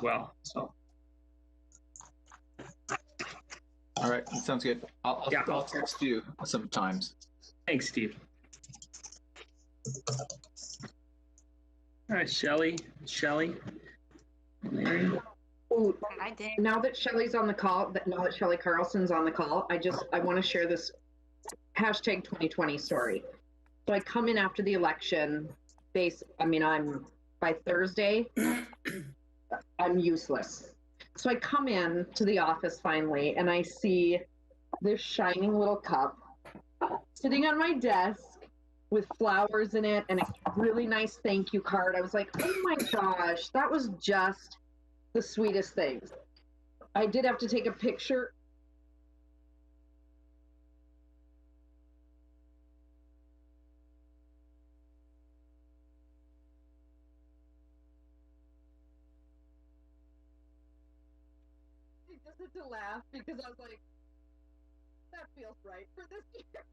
well. So. All right, that sounds good. I'll text you sometimes. Thanks, Steve. All right, Shelly. Larry. Ooh, now that Shelly's on the call, now that Shelly Carlson's on the call, I want to share this hashtag 2020 story. So I come in after the election. I'm by Thursday, I'm useless. So I come in to the office finally, and I see this shining little cup sitting on my desk with flowers in it and a really nice thank you card. I was like, oh my gosh, that was just the sweetest things. I did have to take a picture. I just had to laugh because I was like, that feels right for this year.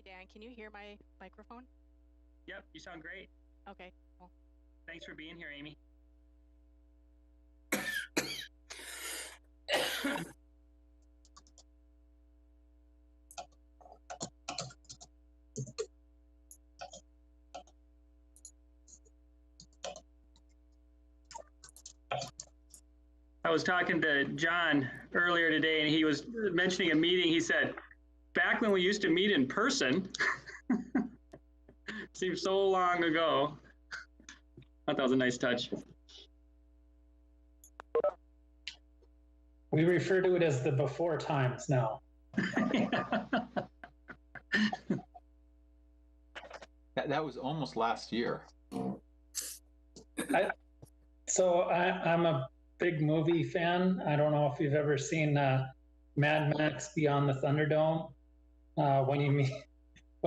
Dan, can you hear my microphone? Yep, you sound great. Okay, cool. Thanks for being here, Amy. I was talking to John earlier today, and he was mentioning a meeting. He said, back when we used to meet in person, seems so long ago. I thought that was a nice touch. We refer to it as the before times now. That was almost last year. I'm a big movie fan. I don't know if you've ever seen Mad Max Beyond the Thunderdome. When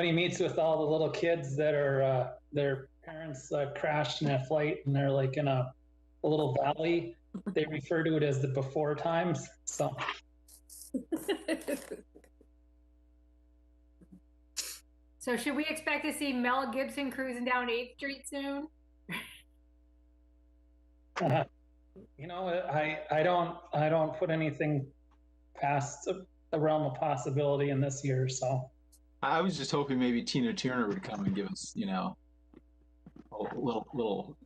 he meets with all the little kids that are their parents crashed in a flight and they're like in a little valley, they refer to it as the before times. So. So should we expect to see Mel Gibson cruising down 8th Street soon? I don't put anything past the realm of possibility in this year. So I was just hoping maybe Tina Turner would come and give us, a little.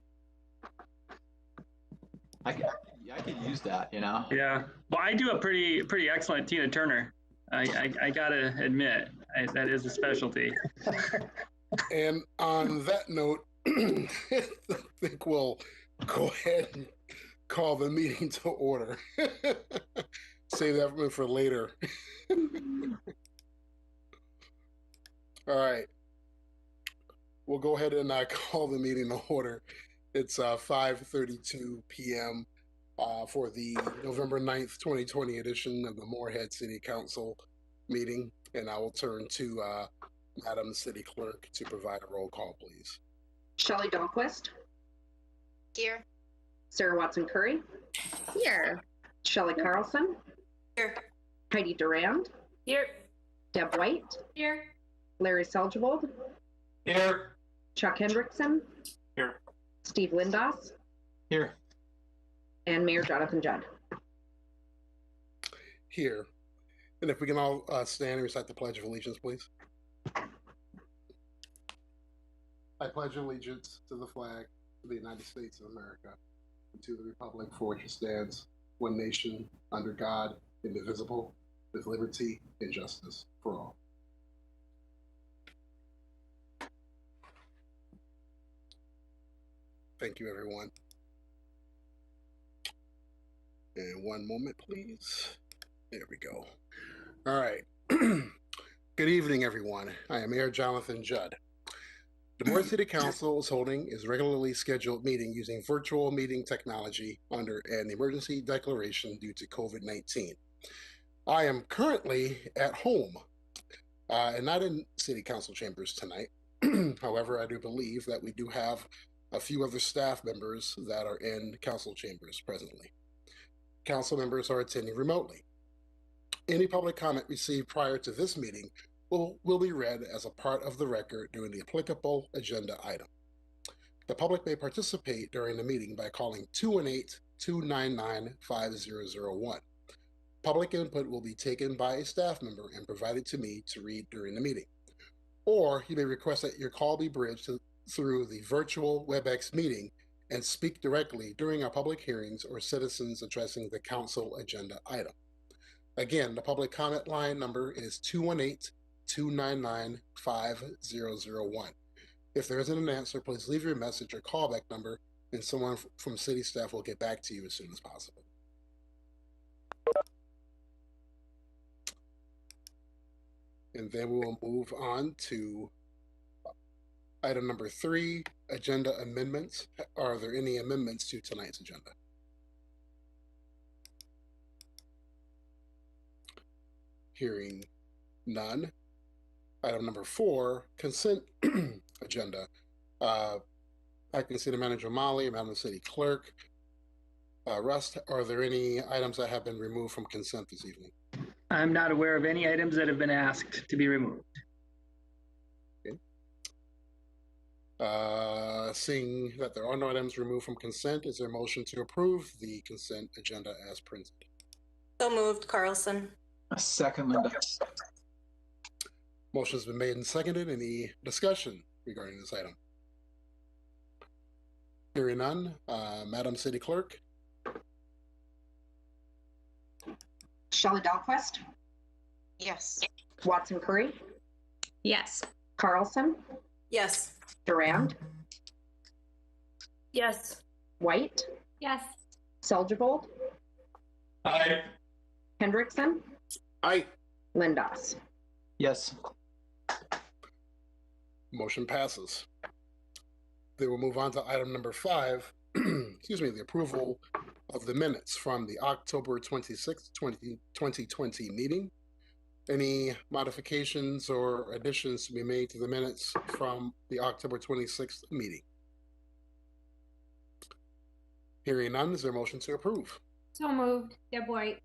I could use that, Yeah. Well, I do a pretty excellent Tina Turner. I gotta admit, that is a specialty. And on that note, I think we'll go ahead and call the meeting to order. Save that for later. All right. We'll go ahead and call the meeting to order. It's 5:32 p.m. For the November 9th, 2020 edition of the Moorhead City Council meeting. And I will turn to Madam City Clerk to provide a roll call, please. Shelly Dahlquist. Here. Sarah Watson-Curry. Here. Shelly Carlson. Here. Heidi Durand. Here. Deb White. Here. Larry Seljevold. Here. Chuck Hendrickson. Here. Steve Lindos. Here. And Mayor Johnathan Judd. Here. And if we can all stand and recite the Pledge of Allegiance, please. I pledge allegiance to the flag of the United States of America and to the republic for which it stands, one nation, under God, indivisible, with liberty and justice for all. Thank you, everyone. And one moment, please. There we go. All right. Good evening, everyone. I am Mayor Johnathan Judd. The Moorhead City Council is holding its regularly scheduled meeting using virtual meeting technology under an emergency declaration due to COVID-19. I am currently at home and not in City Council chambers tonight. However, I do believe that we do have a few other staff members that are in council chambers presently. Council members are attending remotely. Any public comment received prior to this meeting will be read as a part of the record during the applicable agenda item. The public may participate during the meeting by calling 218-299-5001. Public input will be taken by a staff member and provided to me to read during the meeting. Or you may request that your call be bridged through the virtual WebEx meeting and speak directly during our public hearings or citizens addressing the council agenda item. Again, the public comment line number is 218-299-5001. If there isn't an answer, please leave your message or callback number, and someone from city staff will get back to you as soon as possible. And then we will move on to item number 3, agenda amendments. Are there any amendments to tonight's agenda? Hearing none. Item number 4, consent agenda. Acting City Manager Mahli, Madam City Clerk. Russ, are there any items that have been removed from consent this evening? I'm not aware of any items that have been asked to be removed. Okay. Seeing that there are no items removed from consent, is there a motion to approve the consent agenda as printed? So moved, Carlson. A second, Linda. Motion's been made and seconded. Any discussion regarding this item? Hearing none, Madam City Clerk. Shelly Dahlquist, Yes. Watson Curry, Yes. Carlson, Yes. Durand, Yes. White, Yes. Seljevold, Aye. Hendrickson, Aye. Lindos. Yes. Motion passes. Then we'll move on to item number 5, excuse me, the approval of the minutes from the October 26th, 2020 meeting. Any modifications or additions to be made to the minutes from the October 26th meeting? Hearing none, is there a motion to approve? So moved. Deb White.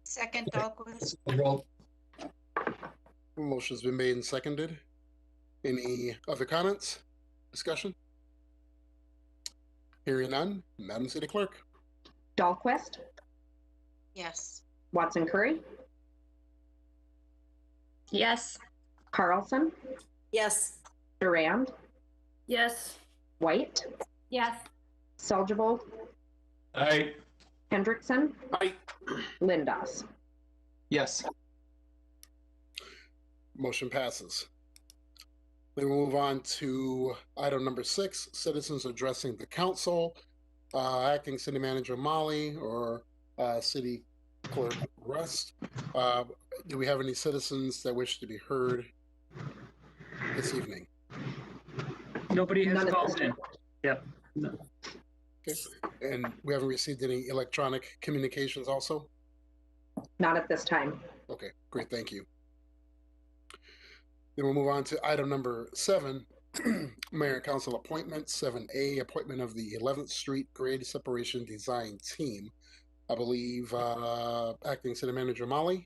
Second, Dahlquist. Motion's been made and seconded. Any other comments? Discussion? Hearing none, Madam City Clerk. Dahlquist, Yes. Watson Curry, Yes. Carlson, Yes. Durand, Yes. White, Yes. Seljevold, Aye. Hendrickson, Aye. Lindos. Yes. Motion passes. Then we'll move on to item number 6, citizens addressing the council. Acting City Manager Mahli or City Clerk Rust. Do we have any citizens that wish to be heard this evening? Nobody has None of called them. in. Yep. No. Okay. And we haven't received any electronic communications also? Not at this time. Okay, great, thank you. Then we'll move on to item number 7, Mayor and Council appointments. 7A, appointment of the 11th Street Grade Separation Design Team. I believe Acting City Manager Mahli.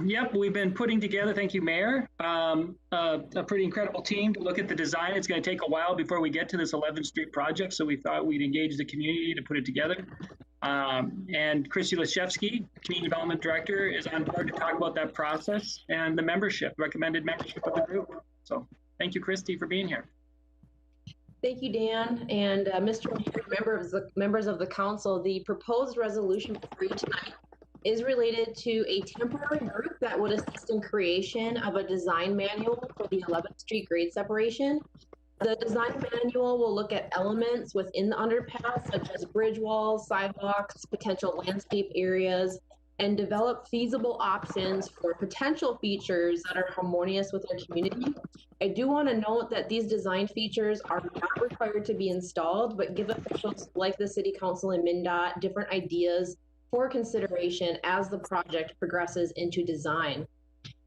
Yep, we've been putting together, thank you, Mayor, a pretty incredible team to look at the design. It's going to take a while before we get to this 11th Street project, so we thought we'd engage the community to put it together. And Christy Lashevsky, Community Development Director, is on board to talk about that process and the membership, recommended membership of the group. So thank you, Christy, for being here. Thank you, Dan. And Mr. Mayor, members of the council, the proposed resolution for you tonight is related to a temporary group that would assist in creation of a design manual for the 11th Street grade separation. The design manual will look at elements within the underpass, such as bridge walls, sidewalks, potential landscape areas, and develop feasible options for potential features that are harmonious with our community. I do want to note that these design features are not required to be installed, but give officials like the City Council and MnDOT different ideas for consideration as the project progresses into design.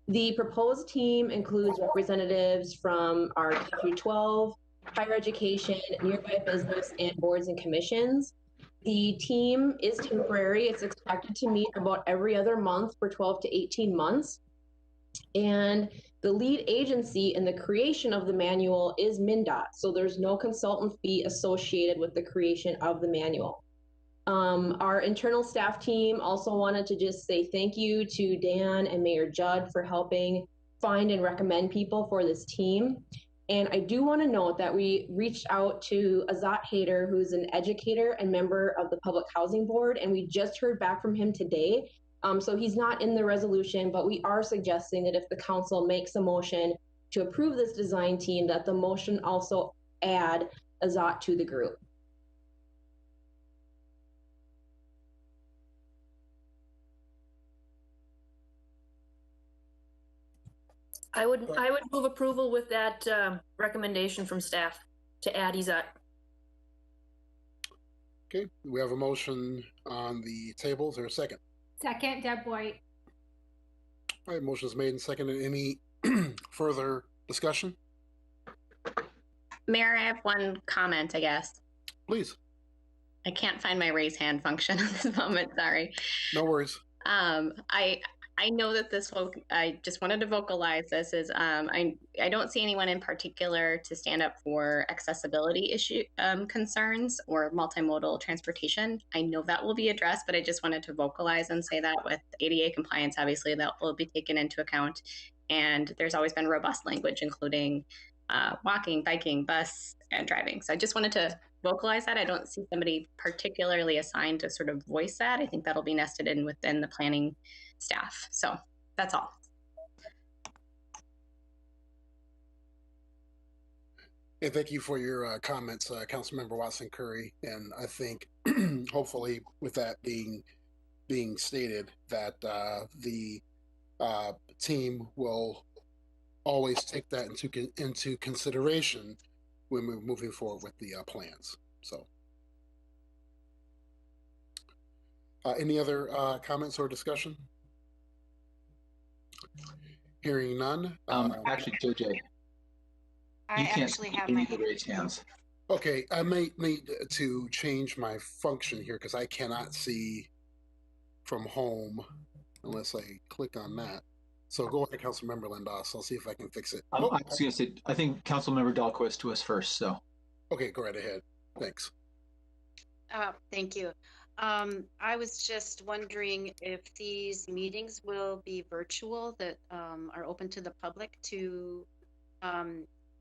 The proposed team includes representatives from our K through 12, higher education, nearby business, and boards and commissions. The team is temporary. It's expected to meet about every other month for 12 to 18 months. And the lead agency in the creation of the manual is MnDOT. So there's no consultant fee associated with the creation of the manual. Our internal staff team also wanted to just say thank you to Dan and Mayor Judd for helping find and recommend people for this team. And I do want to note that we reached out to Azat Haider, who's an educator and member of the Public Housing Board, and we just heard back from him today. So he's not in the resolution, but we are suggesting that if the council makes a motion to approve this design team, that the motion also add Azat to the group. I would move approval with that recommendation from staff to add Izat. Okay, we have a motion on the table. Is there a second? Second, Deb White. All right, motion is made and seconded. Any further discussion? Mayor, I have one comment, I guess. Please. I can't find my raise hand function at this moment, sorry. No worries. I know that this will, I just wanted to vocalize this is, I don't see anyone in particular to stand up for accessibility issue concerns or multimodal transportation. I know that will be addressed, but I just wanted to vocalize and say that with ADA compliance, obviously that will be taken into account. And there's always been robust language, including walking, biking, bus, and driving. So I just wanted to vocalize that. I don't see somebody particularly assigned to sort of voice that. I think that'll be nested in within the planning staff. So that's all. And thank you for your comments, Councilmember Watson Curry. And I think hopefully with that being stated that the team will always take that into consideration when we're moving forward with the plans. So any other comments or discussion? Hearing none. Actually, JJ, I actually have my hand raised hands. Okay, I may need to change my function here because I cannot see from home unless I click on that. So go ahead, Councilmember Lindos. I'll see if I can fix it. I was going to say, I think Councilmember Dahlquist was first. So. Okay, go right ahead. Thanks. Thank you. I was just wondering if these meetings will be virtual that are open to the public to,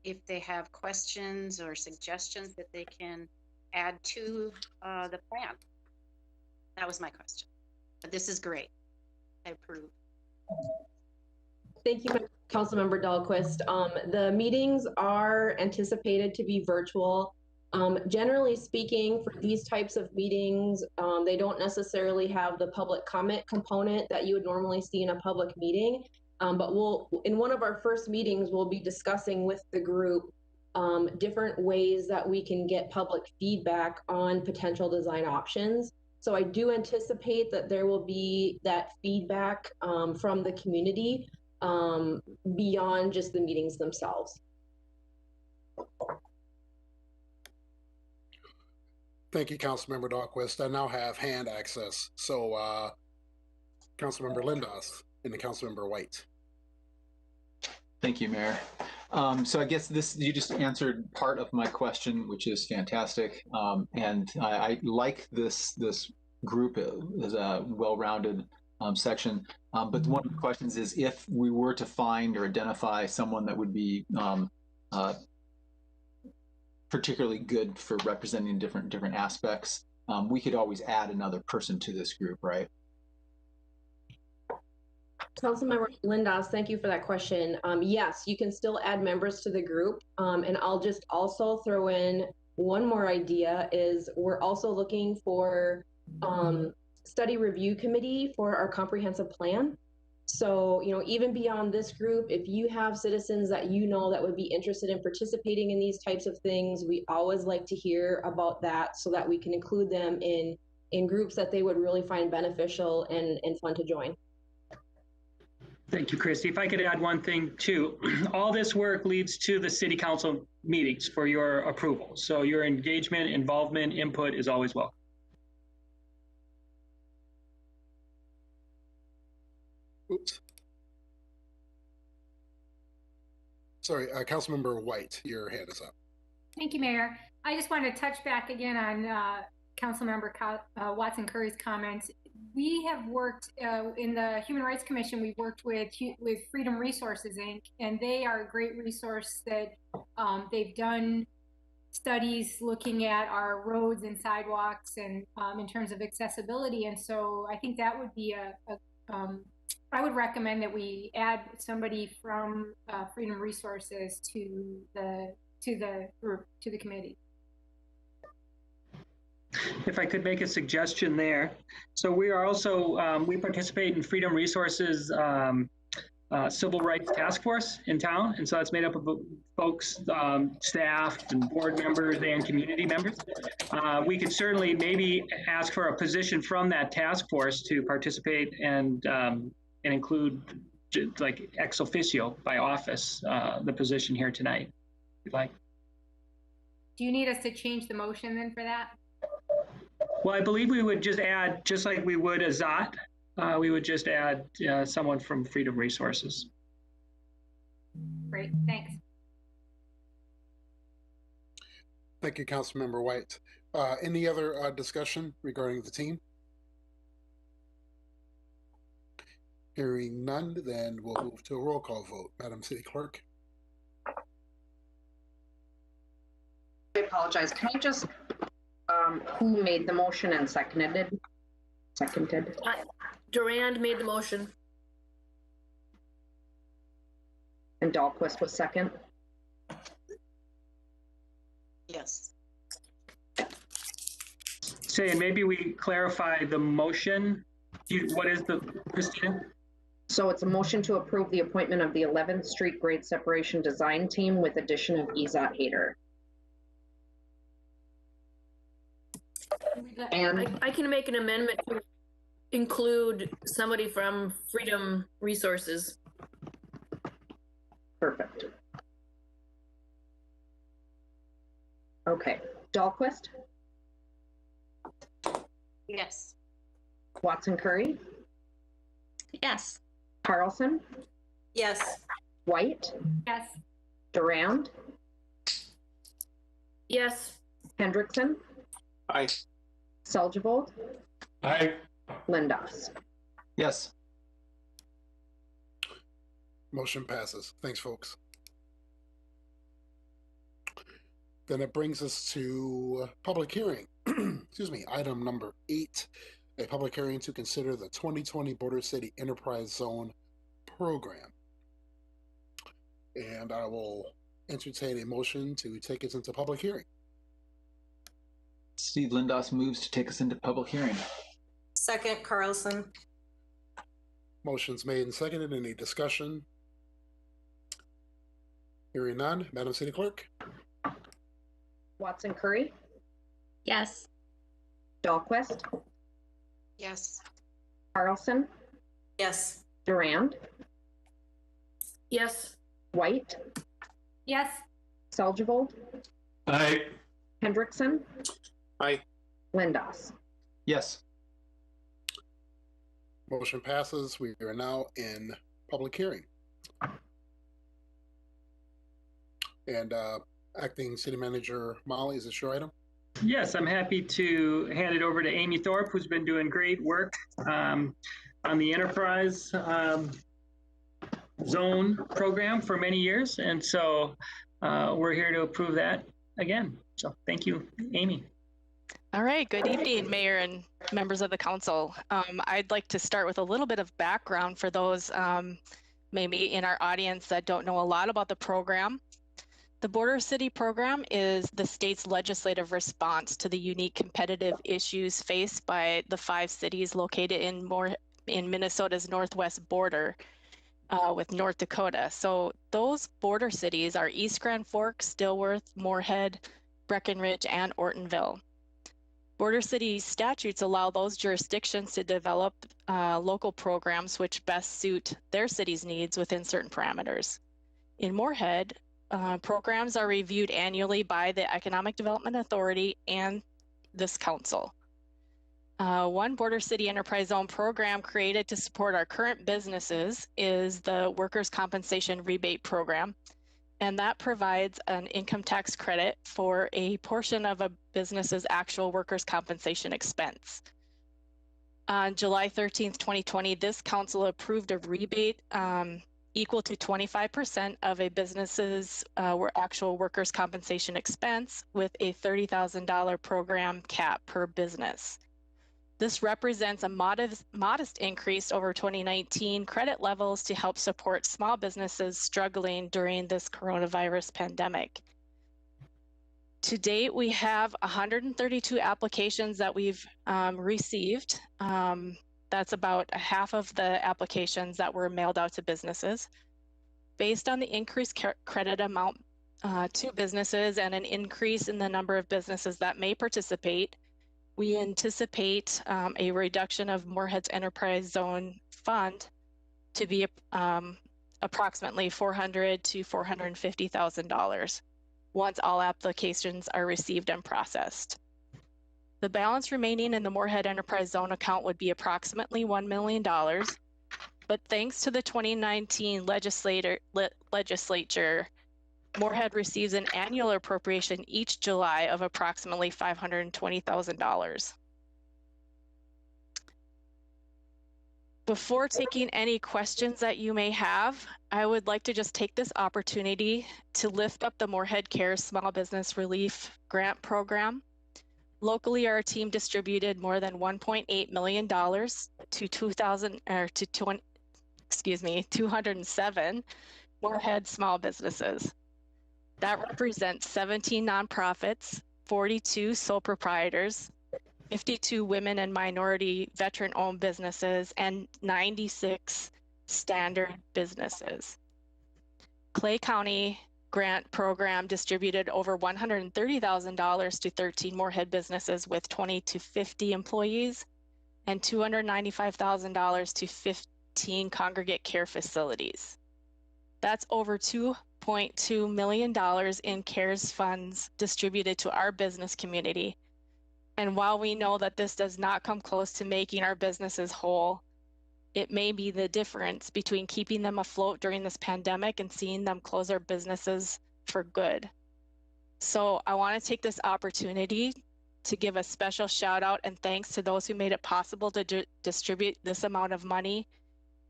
if they have questions or suggestions that they can add to the plan. That was my question. But this is great. I approve. Thank you, Councilmember Dahlquist. The meetings are anticipated to be virtual. Generally speaking, for these types of meetings, they don't necessarily have the public comment component that you would normally see in a public meeting. But in one of our first meetings, we'll be discussing with the group different ways that we can get public feedback on potential design options. So I do anticipate that there will be that feedback from the community beyond just the meetings themselves. Thank you, Councilmember Dahlquist. I now have hand access. So Councilmember Lindos and the Councilmember White. Thank you, Mayor. So I guess you just answered part of my question, which is fantastic. And I like this group as a well-rounded section. But one of the questions is if we were to find or identify someone that would be particularly good for representing different aspects, we could always add another person to this group, right? Councilmember Lindos, thank you for that question. Yes, you can still add members to the group. And I'll just also throw in one more idea is we're also looking for study review committee for our comprehensive plan. So, you know, even beyond this group, if you have citizens that you know that would be interested in participating in these types of things, we always like to hear about that so that we can include them in groups that they would really find beneficial and fun to join. Thank you, Christy. If I could add one thing too, all this work leads to the city council meetings for your approval. So your engagement, involvement, input is always welcome. Oops. Sorry, Councilmember White, your hand is up. Thank you, Mayor. I just wanted to touch back again on Councilmember Watson Curry's comments. We have worked in the Human Rights Commission. We've worked with Freedom Resources Inc., and they are a great resource that they've done studies looking at our roads and sidewalks and in terms of accessibility. And so I think that would be I would recommend that we add somebody from Freedom Resources to the group, to the committee. If I could make a suggestion there. So we are also, we participate in Freedom Resources Civil Rights Task Force in town. And so it's made up of folks, staff and board members and community members. We could certainly maybe ask for a position from that task force to participate and include like ex officio by office, the position here tonight, if you'd like. Do you need us to change the motion then for that? Well, I believe we would just add, just like we would a ZOT, we would just add someone from Freedom Resources. Great, thanks. Thank you, Councilmember White. Any other discussion regarding the team? Hearing none, then we'll move to a roll call vote. Madam City Clerk. I apologize. Can I just, who made the motion and seconded? Durand made the motion. And Dahlquist was second? Yes. Say, and maybe we clarify the motion. What is the, Christina? So it's a motion to approve the appointment of the 11th Street Grade Separation Design Team with addition of Ezot Hader. And I can make an amendment to include somebody from Freedom Resources. Perfect. Okay, Dahlquist? Yes. Watson Curry? Yes. Carlson? Yes. White? Yes. Durand? Yes. Hendrickson? Aye. Seljevold? Aye. Lindos? Yes. Motion passes. Thanks, folks. Then it brings us to public hearing. Excuse me, item number 8, a public hearing to consider the 2020 Border City Enterprise Zone program. And I will entertain a motion to take us into public hearing. Steve Lindos moves to take us into public hearing. Second, Carlson. Motion's made and seconded. Any discussion? Hearing none. Madam City Clerk? Watson Curry? Yes. Dahlquist? Yes. Carlson? Yes. Durand? Yes. White? Yes. Seljevold? Aye. Hendrickson? Aye. Lindos? Yes. Motion passes. We are now in public hearing. And Acting City Manager Mahli, is this your item? Yes, I'm happy to hand it over to Amy Thorpe, who's been doing great work on the Enterprise Zone program for many years. And so we're here to approve that again. So thank you, Amy. All right, good evening, Mayor and members of the council. I'd like to start with a little bit of background for those maybe in our audience that don't know a lot about the program. The Border City program is the state's legislative response to the unique competitive issues faced by the 5 cities located in Minnesota's northwest border with North Dakota. So those border cities are East Grand Forks, Dilworth, Moorhead, Breckenridge, and Ortonville. Border city statutes allow those jurisdictions to develop local programs which best suit their city's needs within certain parameters. In Moorhead, programs are reviewed annually by the Economic Development Authority and this council. One Border City Enterprise Zone program created to support our current businesses is the Workers' Compensation Rebate Program, and that provides an income tax credit for a portion of a business's actual workers' compensation expense. On July 13th, 2020, this council approved a rebate equal to 25% of a business's actual workers' compensation expense with a $30,000 program cap per business. This represents a modest increase over 2019 credit levels to help support small businesses struggling during this coronavirus pandemic. To date, we have 132 applications that we've received. That's about half of the applications that were mailed out to businesses. Based on the increased credit amount to businesses and an increase in the number of businesses that may participate, we anticipate a reduction of Moorhead's Enterprise Zone Fund to be approximately $400,000 to $450,000 once all applications are received and processed. The balance remaining in the Moorhead Enterprise Zone account would be approximately $1 million, but thanks to the 2019 legislature, Moorhead receives an annual appropriation each July of approximately $520,000. Before taking any questions that you may have, I would like to just take this opportunity to lift up the Moorhead Cares Small Business Relief Grant Program. Locally, our team distributed more than $1.8 million to 207 Moorhead small businesses. That represents 17 nonprofits, 42 sole proprietors, 52 women and minority veteran-owned businesses, and 96 standard businesses. Clay County Grant Program distributed over $130,000 to 13 Moorhead businesses with 20 to 50 employees and $295,000 to 15 congregate care facilities. That's over $2.2 million in CARES funds distributed to our business community. And while we know that this does not come close to making our businesses whole, it may be the difference between keeping them afloat during this pandemic and seeing them close their businesses for good. So I want to take this opportunity to give a special shout out and thanks to those who made it possible to distribute this amount of money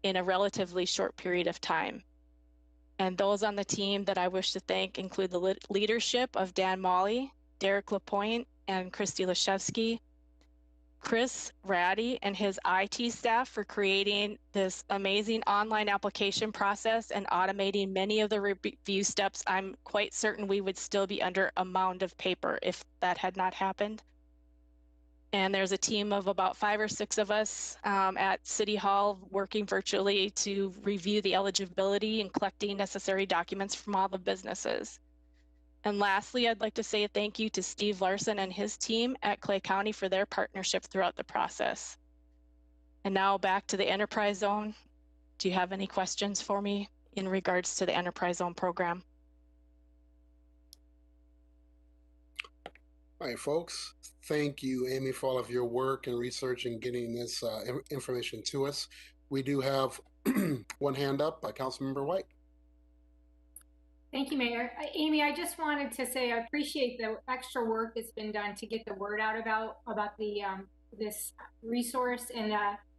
in a relatively short period of time. And those on the team that I wish to thank include the leadership of Dan Mahli, Derek Lapointe, and Christy Lashevsky, Chris Ratty and his IT staff for creating this amazing online application process and automating many of the review steps. I'm quite certain we would still be under a mound of paper if that had not happened. And there's a team of about 5 or 6 of us at City Hall working virtually to review the eligibility and collecting necessary documents from all the businesses. And lastly, I'd like to say a thank you to Steve Larson and his team at Clay County for their partnership throughout the process. And now back to the Enterprise Zone. Do you have any questions for me in regards to the Enterprise Zone program? All right, folks. Thank you, Amy, for all of your work and research and getting this information to us. We do have one hand up by Councilmember White. Thank you, Mayor. Amy, I just wanted to say I appreciate the extra work that's been done to get the word out about the this resource and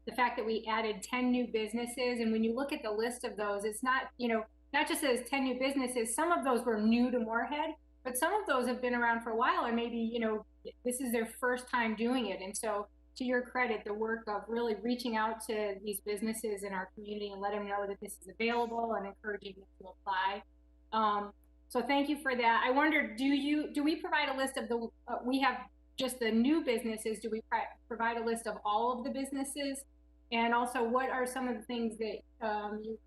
the fact that we added 10 new businesses. And when you look at the list of those, it's not, not just as 10 new businesses. Some of those were new to Moorhead, but some of those have been around for a while, and maybe, this is their first time doing it. And so to your credit, the work of really reaching out to these businesses in our community and let them know that this is available and encouraging them to apply. So thank you for that. I wondered, do we provide a list of the, we have just the new businesses. Do we provide a list of all of the businesses? And also, what are some of the things that you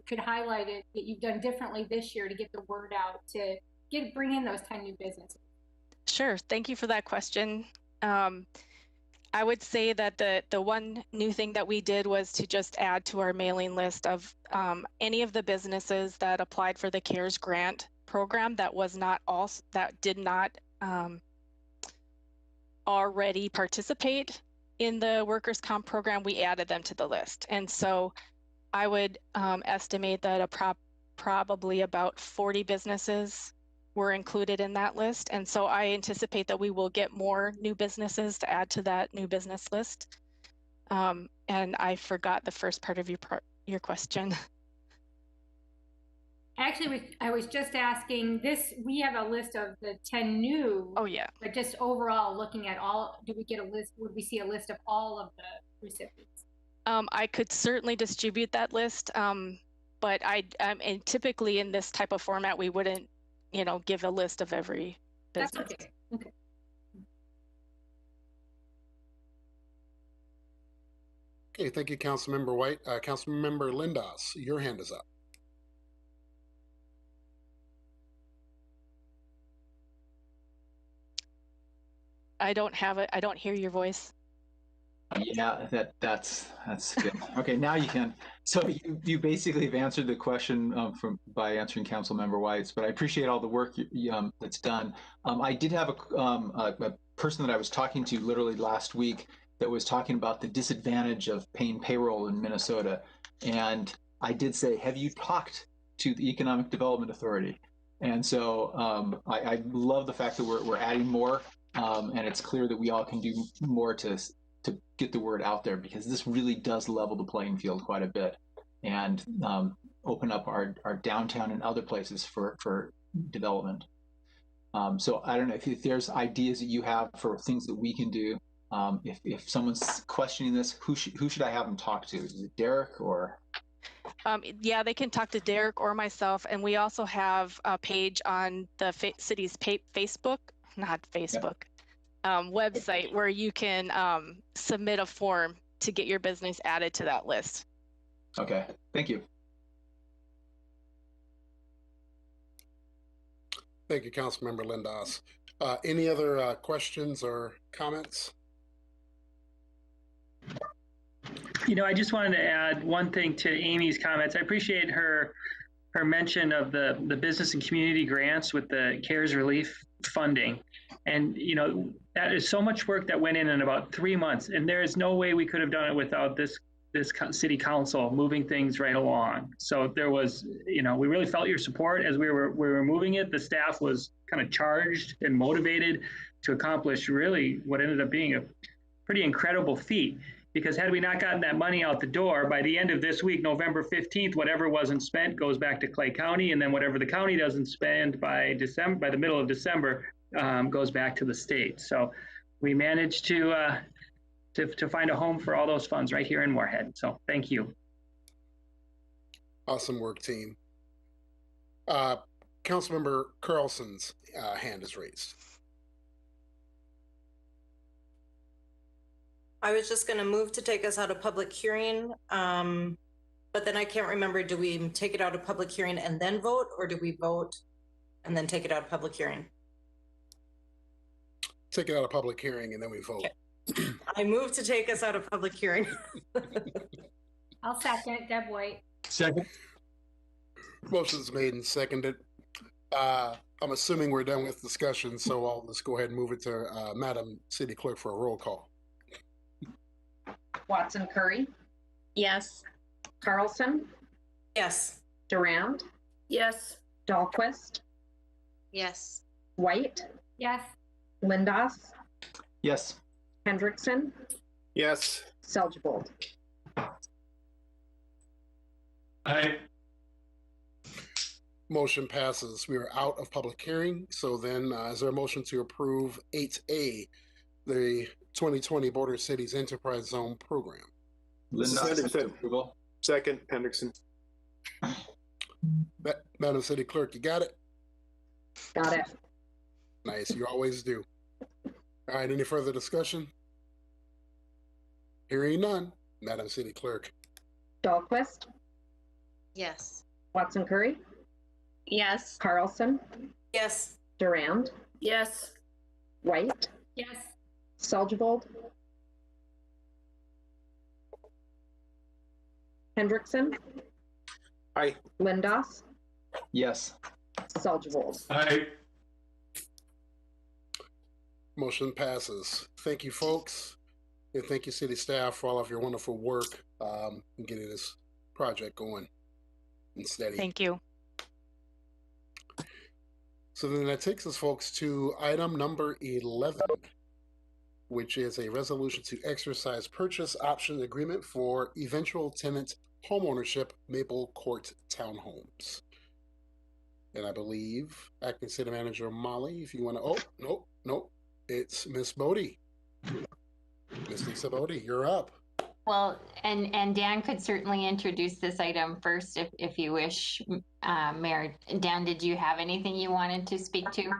could highlight it that you've done differently this year to get the word out to bring in those 10 new businesses? Sure. Thank you for that question. I would say that the one new thing that we did was to just add to our mailing list of any of the businesses that applied for the CARES grant program that did not already participate in the workers' comp program. We added them to the list, and so I would estimate that probably about 40 businesses were included in that list. And so I anticipate that we will get more new businesses to add to that new business list. And I forgot the first part of your question. Actually, I was just asking this, we have a list of the 10 new. Oh yeah. But just overall looking at all, do we get a list? Would we see a list of all of the recipients? I could certainly distribute that list. But and typically in this type of format, we wouldn't, give a list of every business. That's okay. Okay. Okay, thank you, Councilmember White. Councilmember Lindas, your hand is up. I don't have it. I don't hear your voice. Yeah, that's good. Okay, now you can. So you basically have answered the question by answering Councilmember White's, but I appreciate all the work that's done. I did have a person that I was talking to literally last week that was talking about the disadvantage of paying payroll in Minnesota, and I did say, have you talked to the Economic Development Authority? And so I love the fact that we're adding more, and it's clear that we all can do more to get the word out there, because this really does level the playing field quite a bit and open up our downtown and other places for development. So I don't know if there's ideas that you have for things that we can do. If someone's questioning this, who should I have them talk to? Is it Derek or? Yeah, they can talk to Derek or myself. And we also have a page on the city's Facebook, not Facebook. Yeah. Website where you can submit a form to get your business added to that list. Okay, thank you. Thank you, Councilmember Lindas. Any other questions or comments? I just wanted to add one thing to Amy's comments. I appreciate her mention of the business and community grants with the CARES relief funding. And, that is so much work that went in about 3 months. And there is no way we could have done it without this city council moving things right along. So there was, we really felt your support as we were moving it. The staff was kind of charged and motivated to accomplish really what ended up being a pretty incredible feat. Because had we not gotten that money out the door, by the end of this week, November 15th, whatever wasn't spent goes back to Clay County, and then whatever the county doesn't spend by the middle of December, goes back to the state. So we managed to find a home for all those funds right here in Moorhead. So thank you. Awesome work, team. Councilmember Carlson's hand is raised. I was just going to move to take us out of public hearing, but then I can't remember, do we take it out of public hearing and then vote, or do we vote and then take it out of public hearing? Take it out of public hearing and then we vote. Okay. I move to take us out of public hearing. I'll second. Deb White. Second. Motion's made and seconded. I'm assuming we're done with discussion, so I'll just go ahead and move it to Madam City Clerk for a roll call. Watson Curry? Yes. Carlson? Yes. Durand? Yes. Dahlquist? Yes. White? Yes. Lindas? Yes. Hendrickson? Yes. Selgebold? Aye. Motion passes. We are out of public hearing. So then is there a motion to approve 8A, the 2020 Border Cities Enterprise Zone Program? Approval. Second, Hendrickson. Madam City Clerk, you got it? Got it. Nice. You always do. All right. Any further discussion? Hearing none. Madam City Clerk. Dahlquist, Yes. Watson Curry, Yes. Carlson, Yes. Durand, Yes. White, Yes. Seljevold, Hendrickson, Aye. Lindos, Yes. Seljevold. Aye. Motion passes. Thank you, folks. And thank you, city staff, for all of your wonderful work in getting this project going and steady. Thank you. So then that takes us, folks, to item number 11, which is a resolution to exercise purchase option agreement for eventual tenant homeownership Maple Court Townhomes. And I believe Acting City Manager Mahli, if you want to, nope, it's Miss Bode. Miss Lisa Bode, you're up. Well, and Dan could certainly introduce this item first if you wish, Mayor. Dan, did you have anything you wanted to speak to?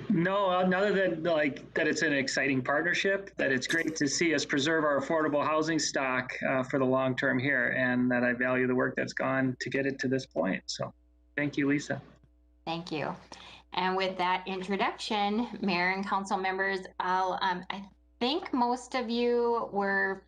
No, other than like that it's an exciting partnership, that it's great to see us preserve our affordable housing stock for the long term here, and that I value the work that's gone to get it to this point. So thank you, Lisa. Thank you. And with that introduction, Mayor and council members, I think most of you were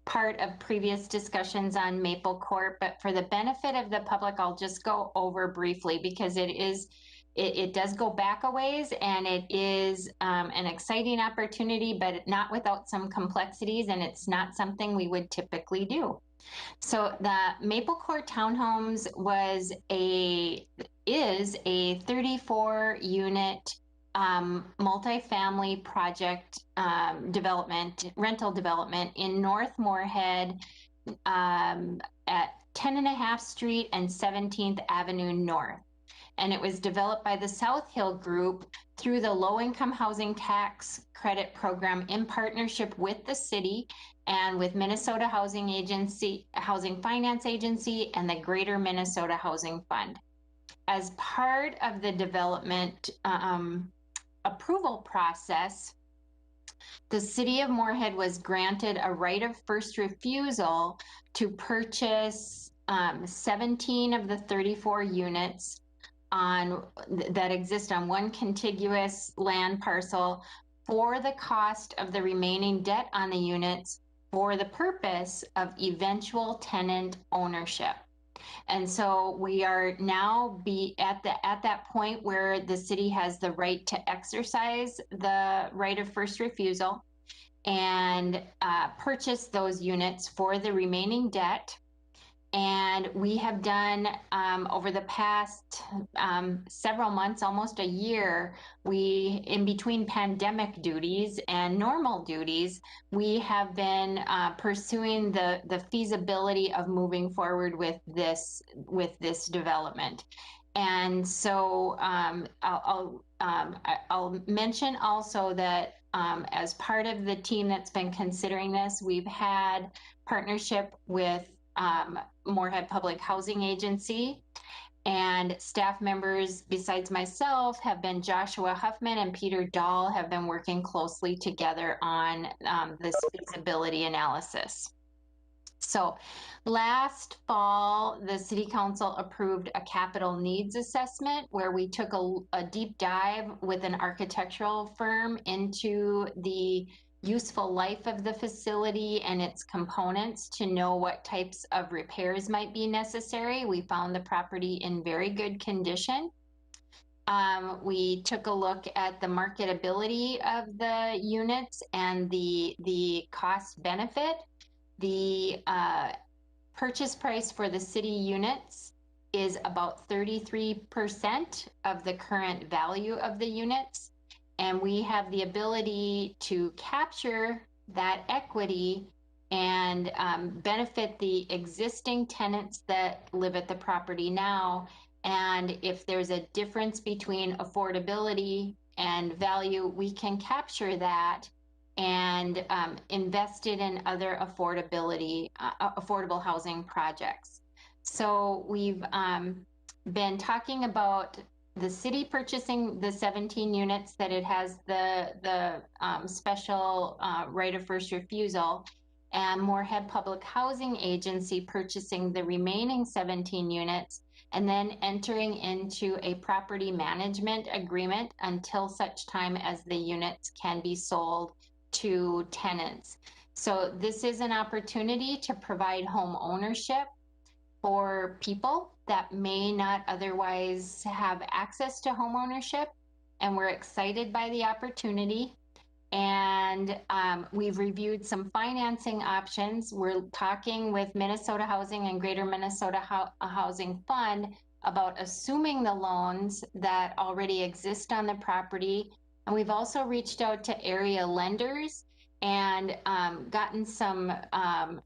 part of previous discussions on Maple Court, but for the benefit of the public, I'll just go over briefly because it does go back a ways, and it is an exciting opportunity, but not without some complexities, and it's not something we would typically do. So the Maple Court Townhomes is a 34 unit multifamily project rental development in North Moorhead at 10.5 Street and 17th Avenue North. And it was developed by the South Hill Group through the Low Income Housing Tax Credit Program in partnership with the city and with Minnesota Housing Finance Agency, and the Greater Minnesota Housing Fund. As part of the development approval process, the city of Moorhead was granted a right of first refusal to purchase 17 of the 34 units that exist on one contiguous land parcel for the cost of the remaining debt on the units for the purpose of eventual tenant ownership. And so we are now at that point where the city has the right to exercise the right of first refusal and purchase those units for the remaining debt. And we have done over the past several months, almost a year, in between pandemic duties and normal duties, we have been pursuing the feasibility of moving forward with this development. And so I'll mention also that as part of the team that's been considering this, we've had partnership with Moorhead Public Housing Agency, and staff members besides myself have been Joshua Huffman and Peter Dahl have been working closely together on this feasibility analysis. So last fall, the City Council approved a capital needs assessment where we took a deep dive with an architectural firm into the useful life of the facility and its components to know what types of repairs might be necessary. We found the property in very good condition. We took a look at the marketability of the units and the cost benefit. The purchase price for the city units is about 33% of the current value of the units. And we have the ability to capture that equity and benefit the existing tenants that live at the property now. And if there's a difference between affordability and value, we can capture that and invest it in other affordable housing projects. So we've been talking about the city purchasing the 17 units that it has the special right of first refusal, and Moorhead Public Housing Agency purchasing the remaining 17 units, and then entering into a property management agreement until such time as the units can be sold to tenants. So this is an opportunity to provide home ownership for people that may not otherwise have access to home ownership, and we're excited by the opportunity. And we've reviewed some financing options. We're talking with Minnesota Housing and Greater Minnesota Housing Fund about assuming the loans that already exist on the property. And we've also reached out to area lenders and gotten some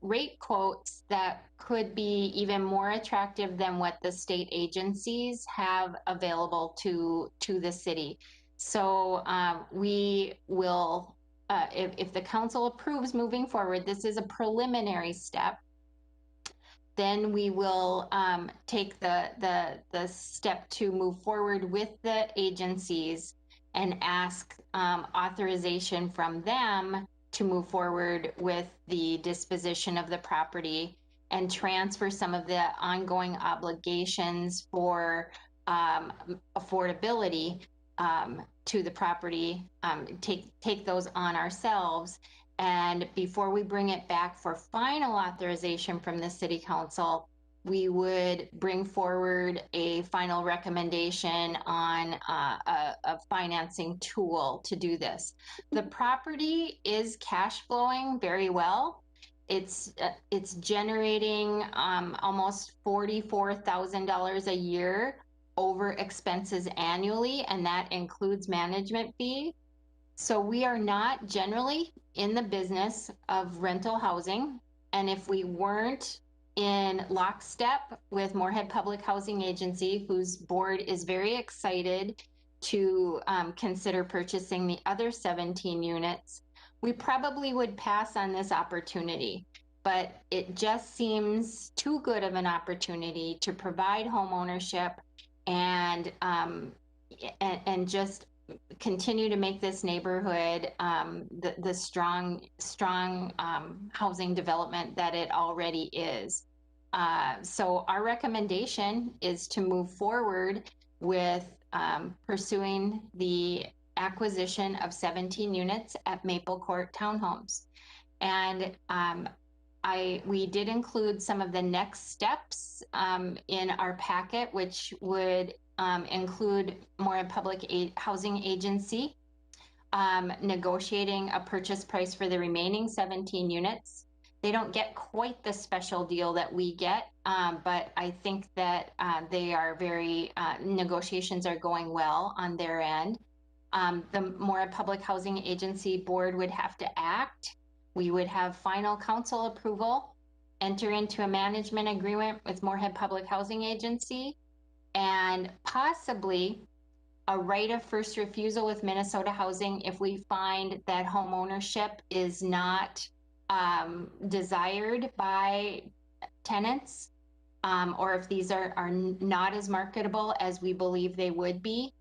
rate quotes that could be even more attractive than what the state agencies have available to the city. So we will, if the council approves moving forward, this is a preliminary step, then we will take the step to move forward with the agencies and ask authorization from them to move forward with the disposition of the property and transfer some of the ongoing obligations for affordability to the property, take those on ourselves. And before we bring it back for final authorization from the city council, we would bring forward a final recommendation on a financing tool to do this. The property is cash flowing very well. It's generating almost $44,000 a year over expenses annually, and that includes management fee. So we are not generally in the business of rental housing, and if we weren't in lockstep with Moorhead Public Housing Agency, whose board is very excited to consider purchasing the other 17 units, we probably would pass on this opportunity. But it just seems too good of an opportunity to provide home ownership and just continue to make this neighborhood the strong housing development that it already is. So our recommendation is to move forward with pursuing the acquisition of 17 units at Maple Court Townhomes. And we did include some of the next steps in our packet, which would include Moorhead Public Housing Agency negotiating a purchase price for the remaining 17 units. They don't get quite the special deal that we get, but I think that they are negotiations are going well on their end. The Moorhead Public Housing Agency board would have to act. We would have final council approval, enter into a management agreement with Moorhead Public Housing Agency, and possibly a right of first refusal with Minnesota Housing if we find that home ownership is not desired by tenants, or if these are not as marketable as we believe they would be.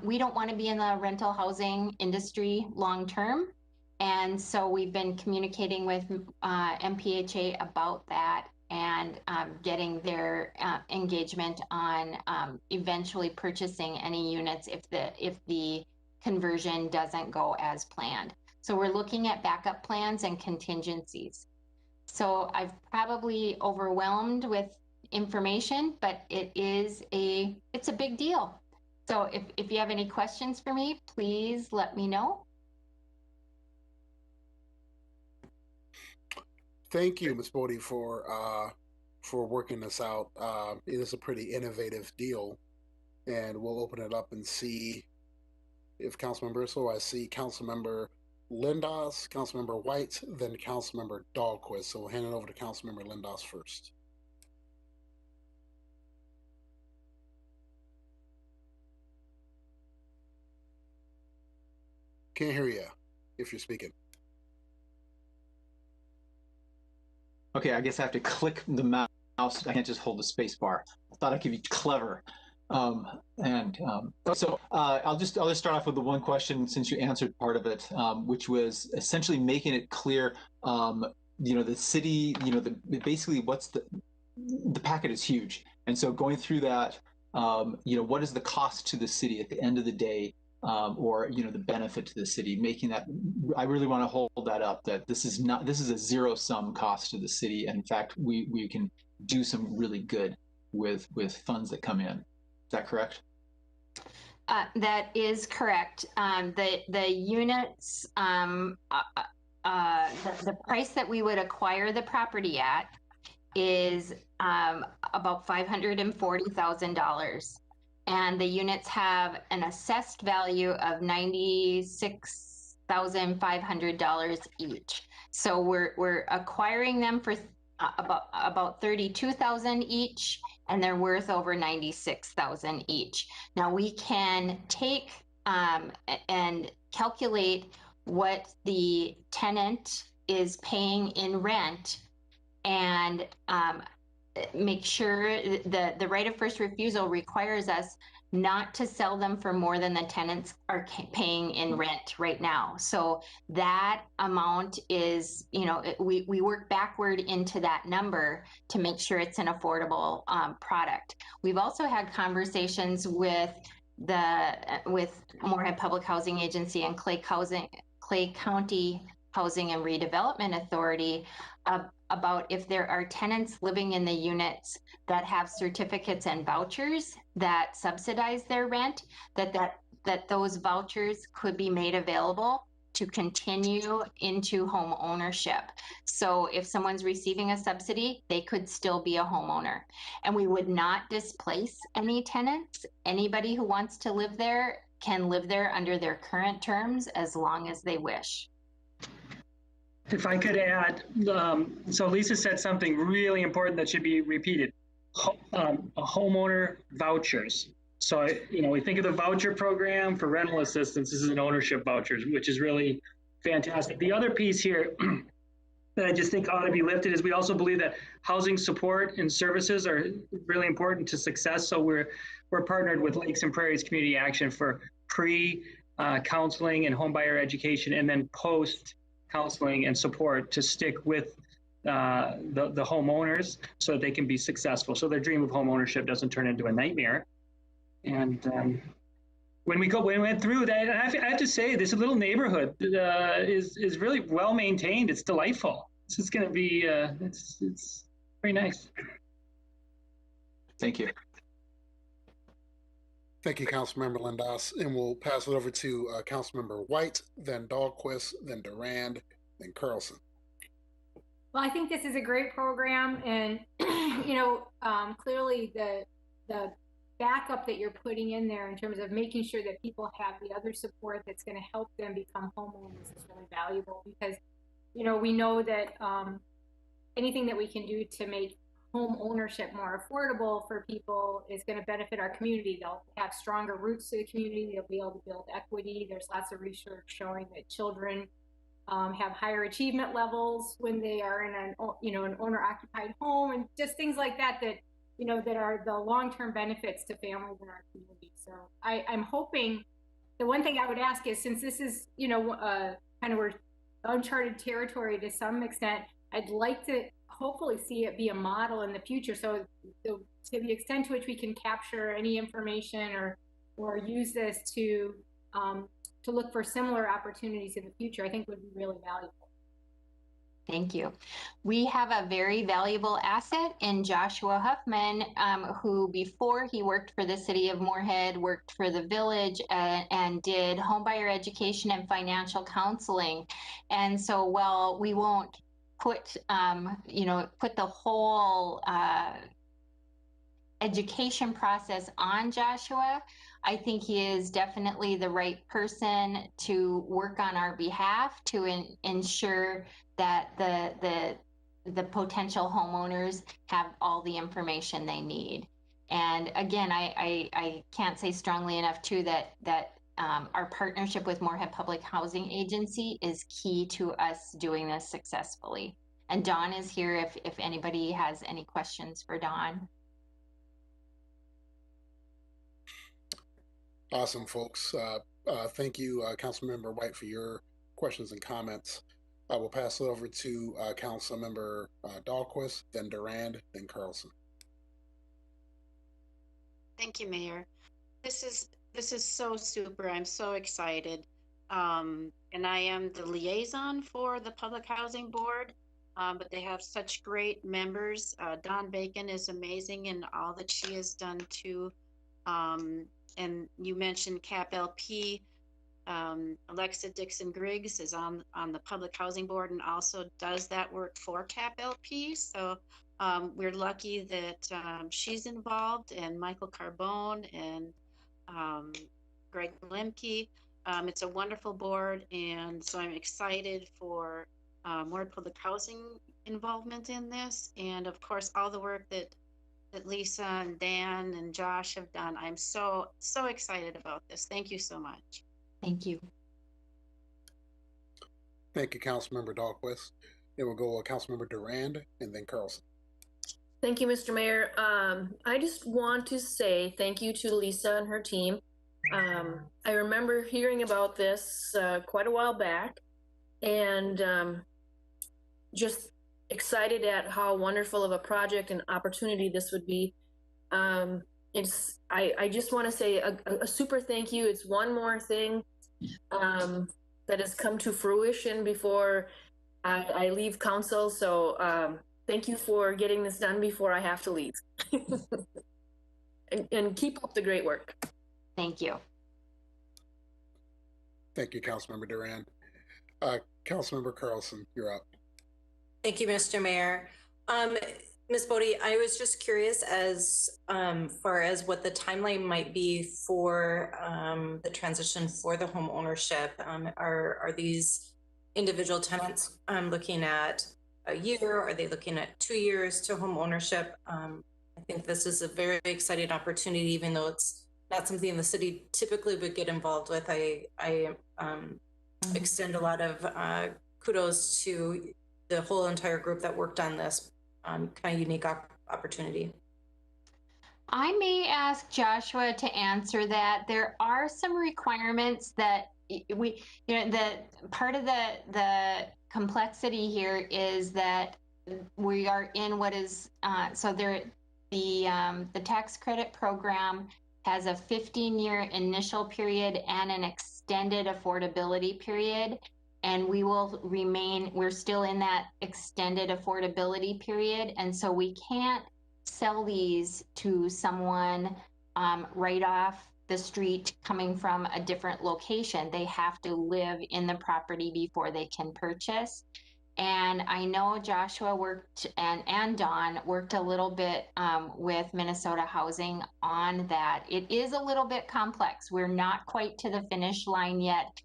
We don't want to be in the rental housing industry long term. And so we've been communicating with MPHA about that and getting their engagement on eventually purchasing any units if the conversion doesn't go as planned. So we're looking at backup plans and contingencies. So I've probably overwhelmed with information, but it's a big deal. So if you have any questions for me, please let me know. Thank you, Ms. Bode, for working this out. It is a pretty innovative deal, and we'll open it up and see if council members. So I see Councilmember Lindas, Councilmember White, then Councilmember Dahlquist. So we'll hand it over to Councilmember Lindas first. Can't hear you if you're speaking. Okay, I guess I have to click the mouse. I can't just hold the space bar. I thought I could be clever. I'll just start off with the one question, since you answered part of it, which was essentially making it clear, the city, basically what's the packet is huge. And so going through that, what is the cost to the city at the end of the day, or, the benefit to the city, making that, I really want to hold that up, that this is a zero sum cost to the city. And in fact, we can do some really good with funds that come in. Is that correct? That is correct. The units, the price that we would acquire the property at is about $540,000. And the units have an assessed value of $96,500 each. So we're acquiring them for about $32,000 each, and they're worth over $96,000 each. Now we can take and calculate what the tenant is paying in rent, and make sure the right of first refusal requires us not to sell them for more than the tenants are paying in rent right now. So that amount is, we work backward into that number to make sure it's an affordable product. We've also had conversations with Moorhead Public Housing Agency and Clay County Housing and Redevelopment Authority about if there are tenants living in the units that have certificates and vouchers that subsidize their rent, that those vouchers could be made available to continue into home ownership. So if someone's receiving a subsidy, they could still be a homeowner. And we would not displace any tenants. Anybody who wants to live there can live there under their current terms as long as they wish. If I could add, so Lisa said something really important that should be repeated. Homeowner vouchers. So, we think of the voucher program for rental assistance. This is an ownership vouchers, which is really fantastic. The other piece here that I just think ought to be lifted is we also believe that housing support and services are really important to success. So we're partnered with Lakes and Prairies Community Action for pre-counseling and homebuyer education, and then post counseling and support to stick with the homeowners so that they can be successful, so their dream of home ownership doesn't turn into a nightmare. And when we went through that, I have to say, this little neighborhood is really well maintained. It's delightful. It's just going to be it's very nice. Thank you. Thank you, Councilmember Lindas. And we'll pass it over to Councilmember White, then Dahlquist, then Durand, then Carlson. Well, I think this is a great program, and clearly the backup that you're putting in there in terms of making sure that people have the other support that's going to help them become homeowners is really valuable, because we know that anything that we can do to make home ownership more affordable for people is going to benefit our community. They'll have stronger roots to the community. They'll be able to build equity. There's lots of research showing that children have higher achievement levels when they are in an owner-occupied home, and just things like that that are the long-term benefits to families in our community. So I'm hoping, the one thing I would ask is, since this is kind of we're uncharted territory to some extent, I'd like to hopefully see it be a model in the future. So to the extent to which we can capture any information or use this to look for similar opportunities in the future, I think would be really valuable. Thank you. We have a very valuable asset in Joshua Huffman, who before he worked for the city of Moorhead, worked for the village and did homebuyer education and financial counseling. And so while we won't put the whole education process on Joshua, I think he is definitely the right person to work on our behalf to ensure that the potential homeowners have all the information they need. And again, I can't say strongly enough too that our partnership with Moorhead Public Housing Agency is key to us doing this successfully. And Dawn is here if anybody has any questions for Dawn. Awesome, folks. Thank you, Councilmember White, for your questions and comments. I will pass it over to Councilmember Dahlquist, then Durand, then Carlson. Thank you, Mayor. This is so super. I'm so excited. And I am the liaison for the Public Housing Board, but they have such great members. Dawn Bacon is amazing and all that she has done too. And you mentioned CAP LP. Alexa Dixon Griggs is on the Public Housing Board and also does that work for CAP LP. So we're lucky that she's involved, and Michael Carbone and Greg Lemke. It's a wonderful board, and so I'm excited for more public housing involvement in this, and of course all the work that Lisa and Dan and Josh have done. I'm so excited about this. Thank you so much. Thank you. Thank you, Councilmember Dahlquist. Then we'll go with Councilmember Durand and then Carlson. Thank you, Mr. Mayor. I just want to say thank you to Lisa and her team. I remember hearing about this quite a while back, and just excited at how wonderful of a project and opportunity this would be. I just want to say a super thank you. It's one more thing that has come to fruition before I leave council. So thank you for getting this done before I have to leave. and keep up the great work. Thank you. Thank you, Councilmember Durand. Councilmember Carlson, you're up. Thank you, Mr. Mayor. Ms. Bode, I was just curious as far as what the timeline might be for the transition for the home ownership. Are these individual tenants looking at a year? Are they looking at 2 years to home ownership? I think this is a very exciting opportunity, even though it's not something the city typically would get involved with. I extend a lot of kudos to the whole entire group that worked on this kind of unique opportunity. I may ask Joshua to answer that. There are some requirements that the part of the complexity here is that we are in what is, the tax credit program has a 15-year initial period and an extended affordability period. And we're still in that extended affordability period. And so we can't sell these to someone right off the street coming from a different location. They have to live in the property before they can purchase. And I know Joshua worked and Dawn worked a little bit with Minnesota Housing on that. It is a little bit complex. We're not quite to the finish line yet.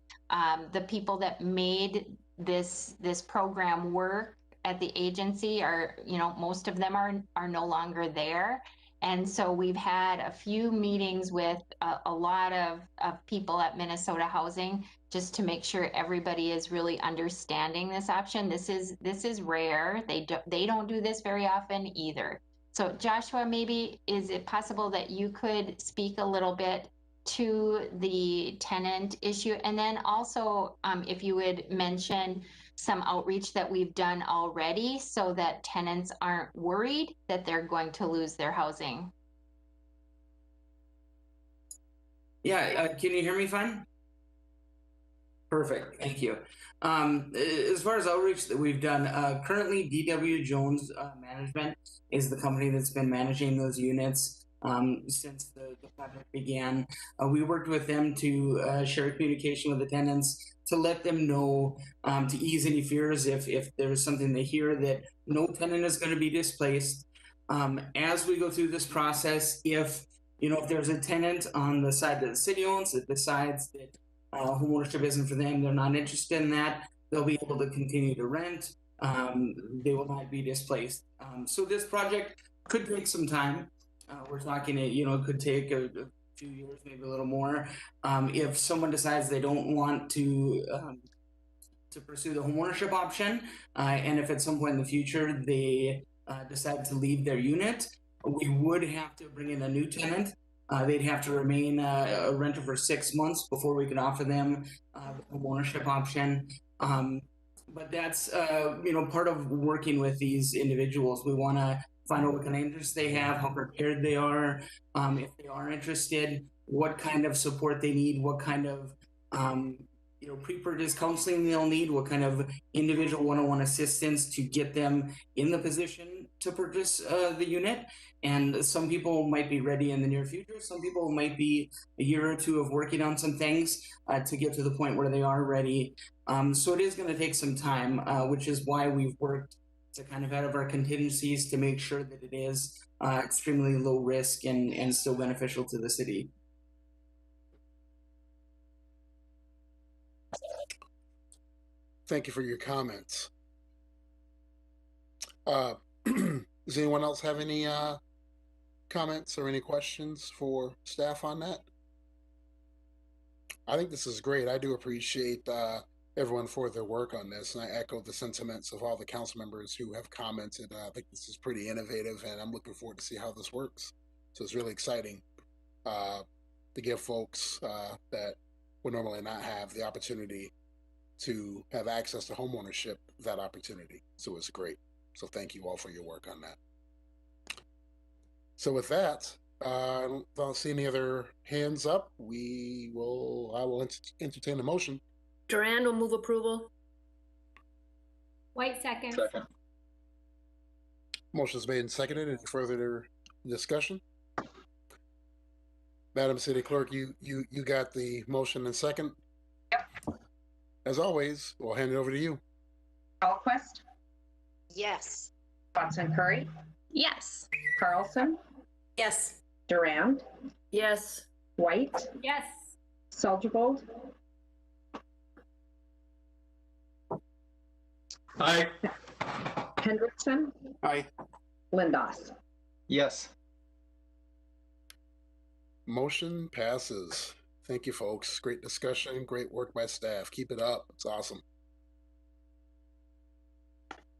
The people that made this program work at the agency are, most of them are no longer there. And so we've had a few meetings with a lot of people at Minnesota Housing just to make sure everybody is really understanding this option. This is rare. They don't do this very often either. So Joshua, maybe is it possible that you could speak a little bit to the tenant issue, and then also if you would mention some outreach that we've done already so that tenants aren't worried that they're going to lose their housing. Yeah, can you hear me fine? Perfect, thank you. As far as outreach that we've done, currently DW Jones Management is the company that's been managing those units since the project began. We worked with them to share communication with the tenants, to let them know, to ease any fears if there's something they hear that no tenant is going to be displaced. As we go through this process, if there's a tenant on the side that the city owns that decides that homeownership isn't for them, they're not interested in that, they'll be able to continue to rent. They will not be displaced. So this project could take some time. We're talking, it could take a few years, maybe a little more. If someone decides they don't want to pursue the homeownership option, and if at some point in the future they decide to leave their unit, we would have to bring in a new tenant they'd have to remain a renter for 6 months before we can offer them the home ownership option. But that's part of working with these individuals. We want to find out what kind of interest they have, how prepared they are, if they are interested, what kind of support they need, what kind of pre-purchase counseling they'll need, what kind of individual one-on-one assistance to get them in the position to purchase the unit. And some people might be ready in the near future. Some people might be a year or two of working on some things to get to the point where they are ready. So it is going to take some time, which is why we've worked to kind of out of our contingencies to make sure that it is extremely low risk and still beneficial to the city. Thank you for your comments. Does anyone else have any comments or any questions for staff on that? I think this is great. I do appreciate everyone for their work on this, and I echo the sentiments of all the council members who have commented. I think this is pretty innovative, and I'm looking forward to see how this works. So it's really exciting to give folks that would normally not have the opportunity to have access to homeownership that opportunity. So it's great. So thank you all for your work on that. So with that, I don't see any other hands up. I will entertain a motion. Durand will move approval. White second. Motion's made and seconded. Any further discussion? Madam City Clerk, you got the motion and second? Yep. As always, we'll hand it over to you. Dahlquist? Yes. Watson Curry? Yes. Carlson? Yes. Durand? Yes. White? Yes. Selgerbold? Aye. Hendrickson? Aye. Lindos? Yes. Motion passes. Thank you, folks. Great discussion. Great work by staff. Keep it up. It's awesome.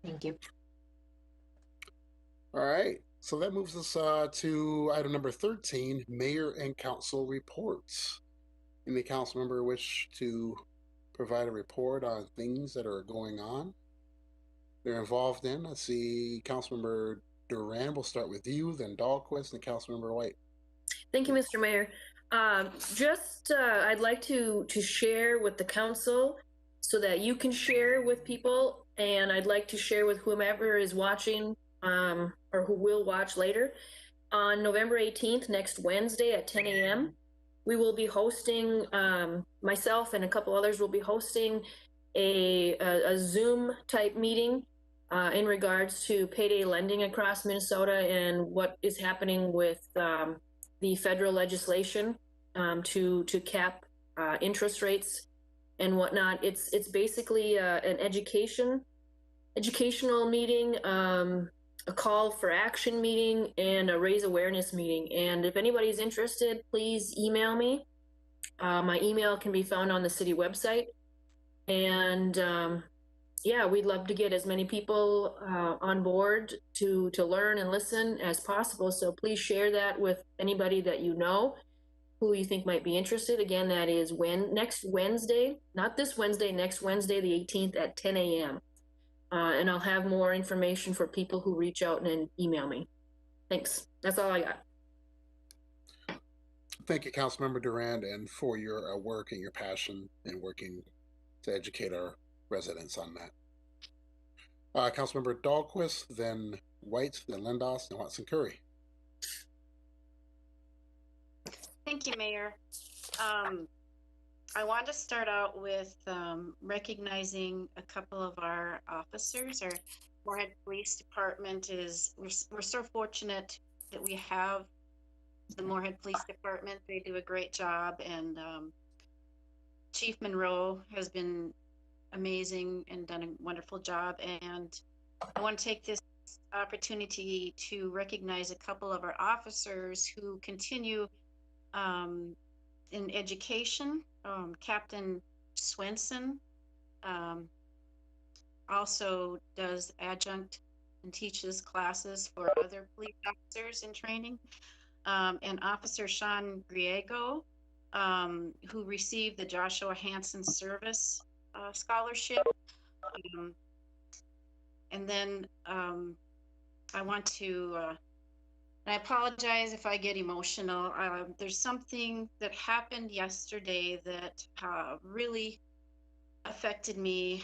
Thank you. All right. So that moves us to item number 13, Mayor and Council reports. Any council member wish to provide a report on things that are going on they're involved in? I see Councilmember Durand. We'll start with you, then Dahlquist, and Councilmember White. Thank you, Mr. Mayor. I'd like to share with the council so that you can share with people, and I'd like to share with whomever is watching or who will watch later. On November 18th, next Wednesday at 10 a.m., we will be hosting, myself and a couple others will be hosting a Zoom type meeting in regards to payday lending across Minnesota and what is happening with the federal legislation to cap interest rates and whatnot. It's basically an educational meeting, a call for action meeting, and a raise awareness meeting. And if anybody's interested, please email me. My email can be found on the city website. And yeah, we'd love to get as many people on board to learn and listen as possible. So please share that with anybody that you know who you think might be interested. Again, that is next Wednesday, not this Wednesday, next Wednesday, the 18th at 10 a.m. And I'll have more information for people who reach out and email me. Thanks. That's all I got. Thank you, Councilmember Durand, and for your work and your passion in working to educate our residents on that. Councilmember Dahlquist, then White, then Lindos, and Watson Curry. Thank you, Mayor. I want to start out with recognizing a couple of our officers. Our Moorhead Police Department we're so fortunate that we have the Moorhead Police Department. They do a great job, and Chief Monroe has been amazing and done a wonderful job. And I want to take this opportunity to recognize a couple of our officers who continue in education. Captain Swenson also does adjunct and teaches classes for other police officers in training. and Officer Sean Griego, who received the Joshua Hansen Service Scholarship. And then I want to, and I apologize if I get emotional. There's something that happened yesterday that really affected me.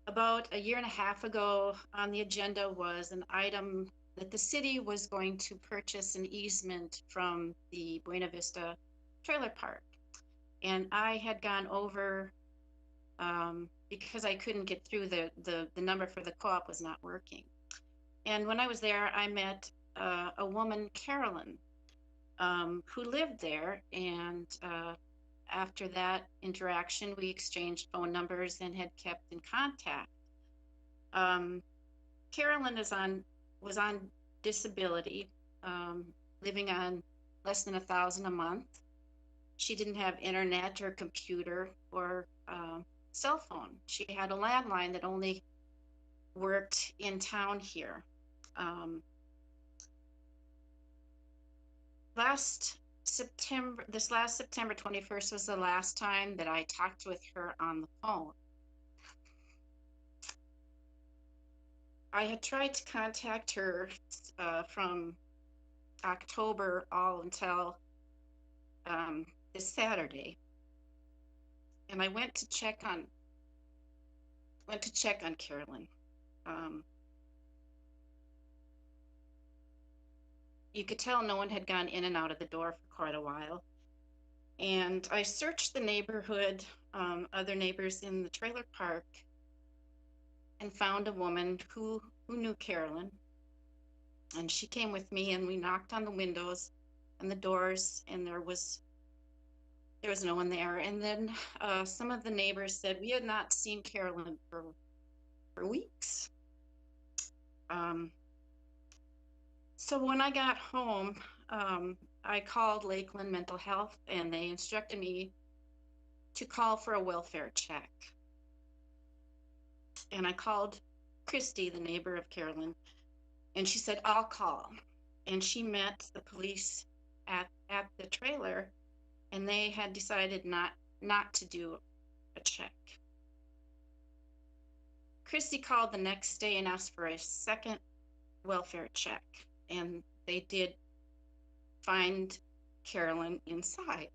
About a year and a half ago, on the agenda was an item that the city was going to purchase an easement from the Buena Vista Trailer Park. And I had gone over, because I couldn't get through, the number for the co-op was not working. And when I was there, I met a woman, Carolyn, who lived there. And after that interaction, we exchanged phone numbers and had kept in contact. Carolyn was on disability, living on less than $1,000 a month. She didn't have internet or computer or cell phone. She had a landline that only worked in town here. This last September 21st was the last time that I talked with her on the phone. I had tried to contact her from October all until this Saturday, and I went to check on Carolyn. You could tell no one had gone in and out of the door for quite a while, and I searched the neighborhood, other neighbors in the trailer park, and found a woman who knew Carolyn. And she came with me, and we knocked on the windows and the doors, and there was no one there. And then some of the neighbors said we had not seen Carolyn for weeks. So when I got home, I called Lakeland Mental Health, and they instructed me to call for a welfare check. And I called Christy, the neighbor of Carolyn, and she said, I'll call. And she met the police at the trailer, and they had decided not to do a check. Christy called the next day and asked for a second welfare check, and they did find Carolyn inside.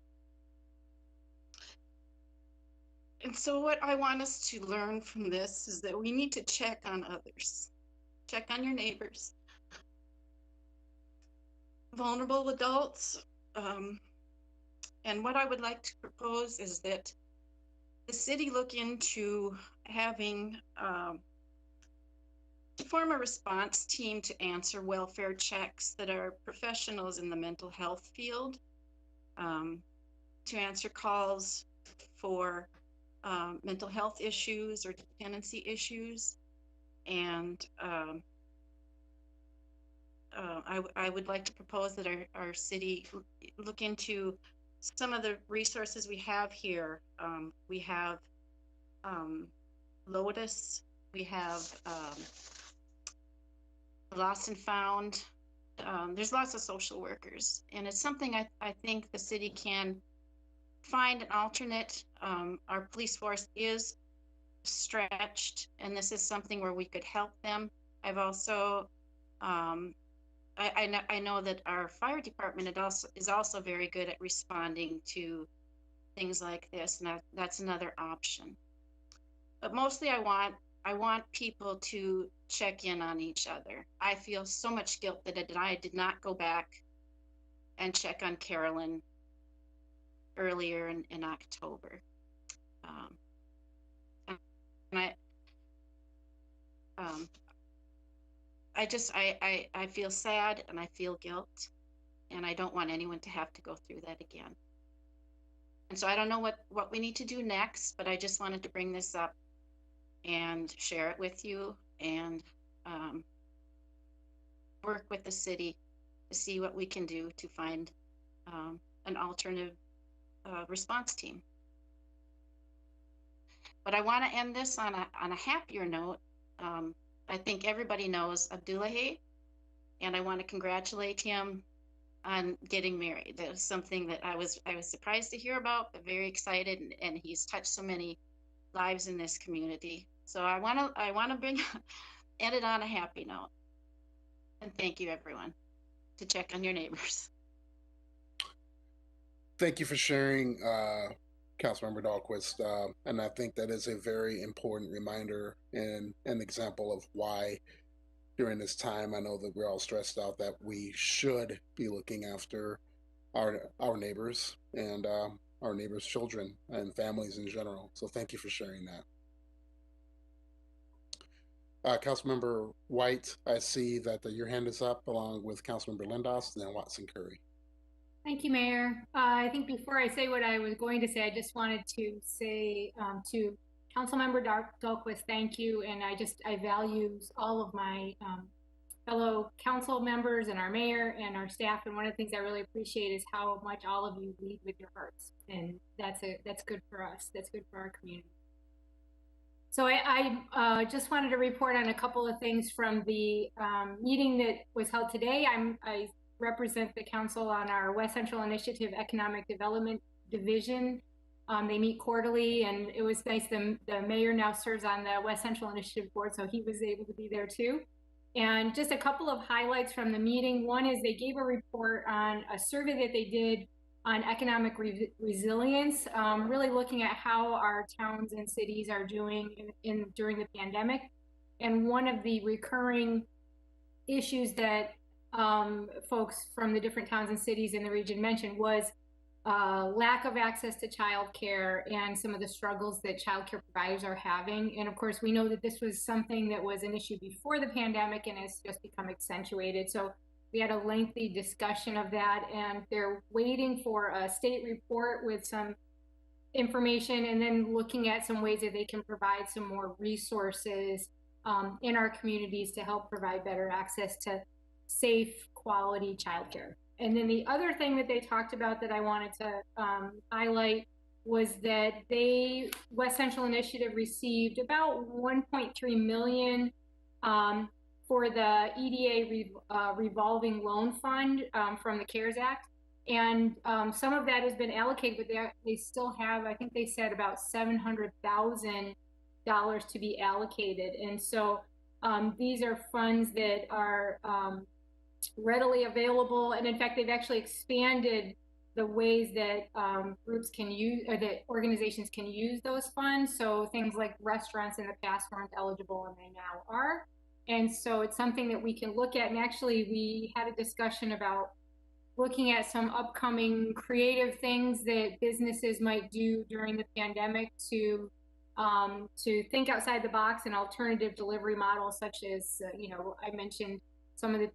And so what I want us to learn from this is that we need to check on others. Check on your neighbors, vulnerable adults. And what I would like to propose is that the city look into having to form a response team to answer welfare checks that are professionals in the mental health field, to answer calls for mental health issues or dependency issues. And I would like to propose that our city look into some of the resources we have here. We have Lotus, we have Lost and Found. There's lots of social workers, and it's something I think the city can find an alternate. Our police force is stretched, and this is something where we could help them. I've also I know that our fire department is also very good at responding to things like this, and that's another option. But mostly I want people to check in on each other. I feel so much guilt that I did not go back and check on Carolyn earlier in October. And I feel sad, and I feel guilt, and I don't want anyone to have to go through that again. And so I don't know what we need to do next, but I just wanted to bring this up and share it with you, and work with the city to see what we can do to find an alternative response team. But I want to end this on a happier note. I think everybody knows Abdullahi, and I want to congratulate him on getting married. That was something that I was surprised to hear about, but very excited, and he's touched so many lives in this community. So I want to bring end it on a happy note. And thank you, everyone, to check on your neighbors. Thank you for sharing, Councilmember Dahlquist. And I think that is a very important reminder and an example of why during this time, I know that we're all stressed out, that we should be looking after our neighbors and our neighbors' children and families in general. So thank you for sharing that. Councilmember White, I see that your hand is up along with Councilmember Lindos and then Watson Curry. Thank you, Mayor. I think before I say what I was going to say, I just wanted to say to Councilmember Dahlquist, thank you. And I value all of my fellow council members and our mayor and our staff. And one of the things I really appreciate is how much all of you lead with your hearts. And that's good for us. That's good for our community. So I just wanted to report on a couple of things from the meeting that was held today. I represent the council on our West Central Initiative Economic Development Division. They meet quarterly, and it was nice. The mayor now serves on the West Central Initiative Board, so he was able to be there too. And just a couple of highlights from the meeting. One is they gave a report on a survey that they did on economic resilience, really looking at how our towns and cities are doing during the pandemic. And one of the recurring issues that folks from the different towns and cities in the region mentioned was lack of access to childcare and some of the struggles that childcare providers are having. And of course, we know that this was something that was an issue before the pandemic and has just become accentuated. So we had a lengthy discussion of that, and they're waiting for a state report with some information and then looking at some ways that they can provide some more resources in our communities to help provide better access to safe, quality childcare. And then the other thing that they talked about that I wanted to highlight was that West Central Initiative received about $1.3 million for the EDA revolving loan fund from the CARES Act. And some of that has been allocated, but they still have, I think they said about $700,000 to be allocated. And so these are funds that are readily available. And in fact, they've actually expanded the ways that groups can use, or that organizations can use those funds. So things like restaurants in the past weren't eligible and they now are. And so it's something that we can look at. And actually we had a discussion about looking at some upcoming creative things that businesses might do during the pandemic to think outside the box and alternative delivery models, such as, I mentioned some of the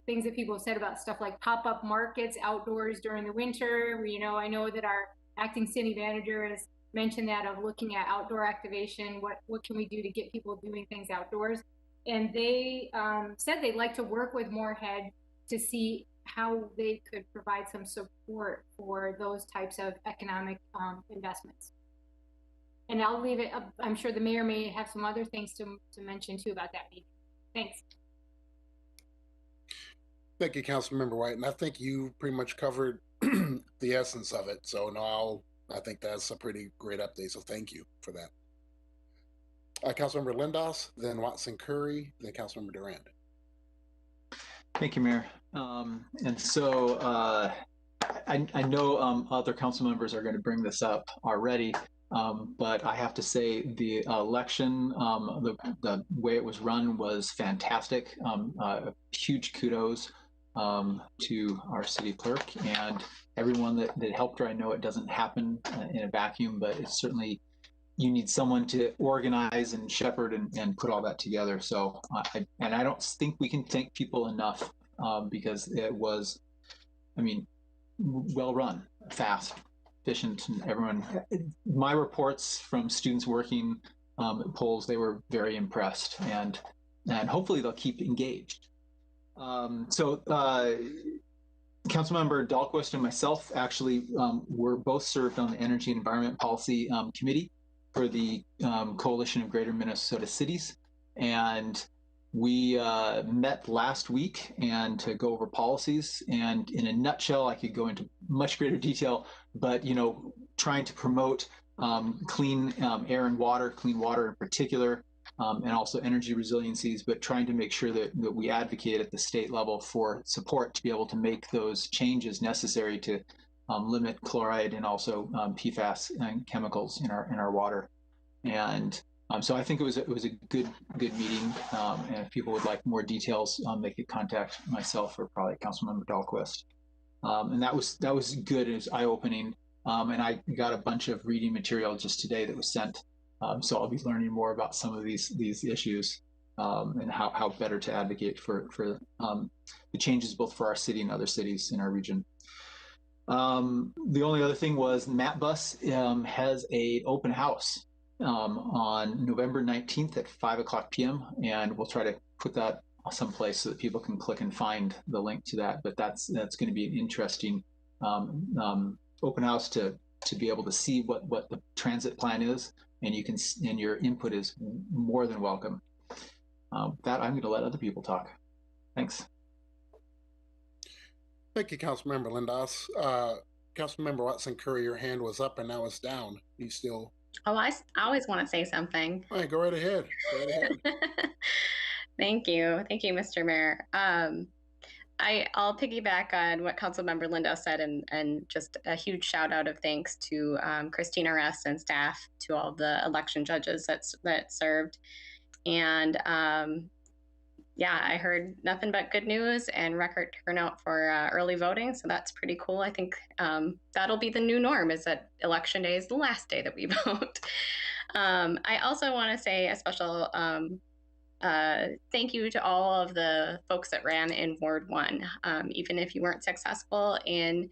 things that people have said about stuff like pop-up markets outdoors during the winter. I know that our acting city manager has mentioned that, of looking at outdoor activation. What can we do to get people doing things outdoors? And they said they'd like to work with Moorhead to see how they could provide some support for those types of economic investments. And I'll leave it up. I'm sure the mayor may have some other things to mention too about that meeting. Thanks. Thank you, Councilmember White. And I think you pretty much covered the essence of it. So now I think that's a pretty great update. So thank you for that. Councilmember Lindos, then Watson Curry, then Councilmember Durand. Thank you, Mayor. And so I know other council members are going to bring this up already, but I have to say the election, the way it was run was fantastic. Huge kudos to our city clerk and everyone that helped her. I know it doesn't happen in a vacuum, but it's certainly, you need someone to organize and shepherd and put all that together. So, I don't think we can thank people enough because it was, well run, fast, efficient, and everyone. My reports from students working at polls, they were very impressed, and hopefully they'll keep engaged. Councilmember Dahlquist and myself actually were both served on the Energy and Environment Policy Committee for the Coalition of Greater Minnesota Cities. And We met last week and to go over policies. And in a nutshell, I could go into much greater detail, but trying to promote clean air and water, clean water in particular, and also energy resiliencies, but trying to make sure that we advocate at the state level for support to be able to make those changes necessary to limit chloride and also PFAS and chemicals in our water. And so I think it was a good meeting. And if people would like more details, they could contact myself or probably Councilmember Dahlquist. And that was good. It was eye-opening. And I got a bunch of reading material just today that was sent. So I'll be learning more about some of these issues and how better to advocate for the changes both for our city and other cities in our region. The only other thing was Matt Bus has an open house on November 19th at 5:00 p.m. and we'll try to put that someplace so that people can click and find the link to that. But that's going to be an interesting open house to be able to see what the transit plan is, and your input is more than welcome. That I'm going to let other people talk. Thanks. Thank you, Councilmember Lindas. Councilmember Watson Curry, your hand was up and now it's down. You still? Oh, I always want to say something. All right, go right ahead. Thank you, Mr. Mayor. I'll piggyback on what Councilmember Lindas said, and just a huge shout out of thanks to Christina Ress and staff, to all the election judges that served, and yeah, I heard nothing but good news and record turnout for early voting, so that's pretty cool. I think that'll be the new norm, is that election day is the last day that we vote. I also want to say a special thank you to all of the folks that ran in Ward 1. Even if you weren't successful in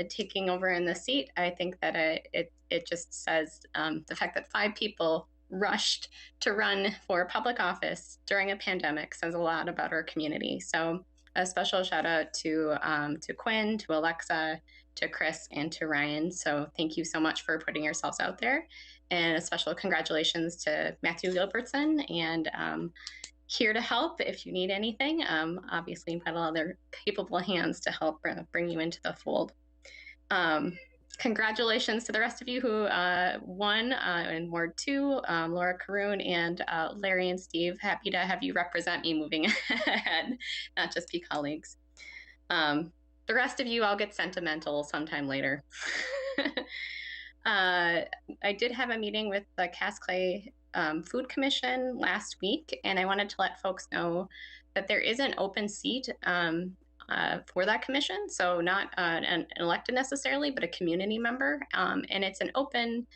taking over in the seat, I think that it just says the fact that 5 people rushed to run for public office during a pandemic says a lot about our community. So a special shout out to Quinn, to Alexa, to Chris, and to Ryan. So thank you so much for putting yourselves out there. And a special congratulations to Matthew Gilbertson, and here to help if you need anything. Obviously, you've got other capable hands to help bring you into the fold. Congratulations to the rest of you who won in Ward 2, Laura Caroon and Larry and Steve. Happy to have you represent me moving ahead, not just be colleagues. The rest of you, I'll get sentimental sometime later. I did have a meeting with the Cass Clay Food Commission last week, and I wanted to let folks know that there is an open seat for that commission. So not an elected necessarily, but a community member. And it's an open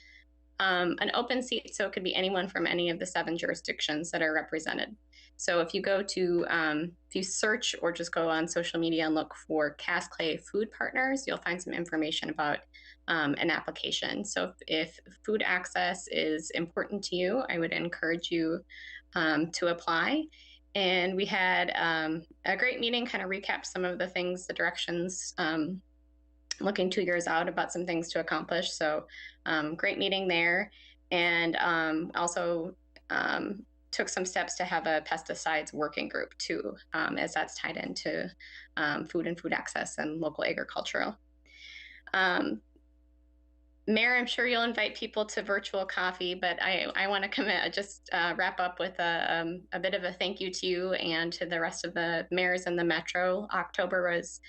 seat, so it could be anyone from any of the 7 jurisdictions that are represented. So if you go to, if you search or just go on social media and look for Cass Clay Food Partners, you'll find some information about an application. So if food access is important to you, I would encourage you to apply. And we had a great meeting, kind of recapped some of the things, the directions, looking 2 years out about some things to accomplish. So great meeting there. And also took some steps to have a pesticides working group too, as that's tied into food and food access and local agricultural. Mayor, I'm sure you'll invite people to virtual coffee, but I want to just wrap up with a bit of a thank you to you and to the rest of the mayors in the Metro. October was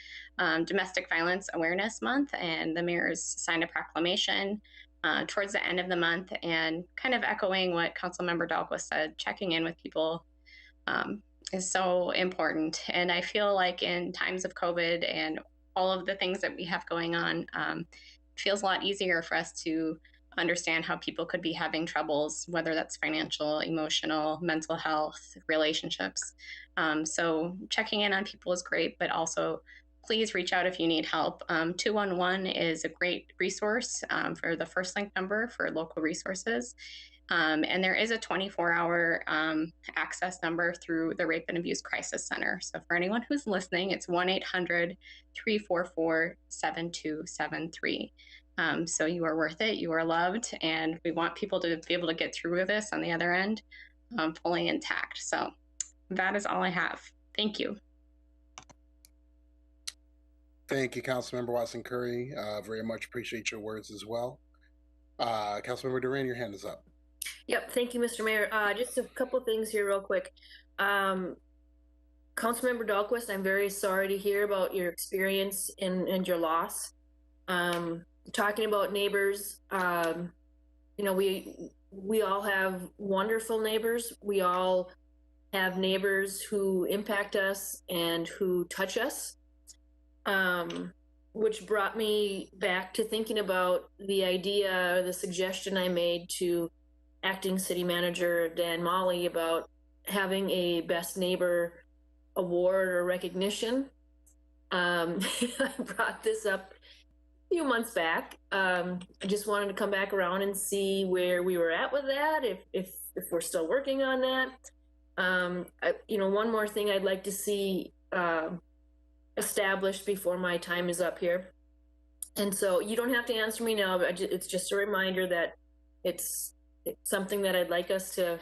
Domestic Violence Awareness Month, and the mayors signed a proclamation towards the end of the month, and kind of echoing what Councilmember Dahlquist said, checking in with people is so important. And I feel like in times of COVID and all of the things that we have going on, feels a lot easier for us to understand how people could be having troubles, whether that's financial, emotional, mental health, relationships. So checking in on people is great, but also please reach out if you need help. 211 is a great resource for the First Link number for local resources. And there is a 24-hour access number through the Rape and Abuse Crisis Center. So for anyone who's listening, it's 1-800-344-7273. So you are worth it, you are loved, and we want people to be able to get through this on the other end fully intact. So that is all I have. Thank you. Thank you, Councilmember Watson Curry. Very much appreciate your words as well. Councilmember Durand, your hand is up. Yep, thank you, Mr. Mayor. Just a couple things here real quick. Councilmember Dahlquist, I'm very sorry to hear about your experience and your loss. Talking about neighbors, you know, we all have wonderful neighbors. We all have neighbors who impact us and who touch us. Which brought me back to thinking about the idea, the suggestion I made to acting city manager Dan Mahli about having a best neighbor award or recognition. I brought this up a few months back. I just wanted to come back around and see where we were at with that, if we're still working on that. You know, one more thing I'd like to see established before my time is up here. And so you don't have to answer me now, but it's just a reminder that it's something that I'd like us to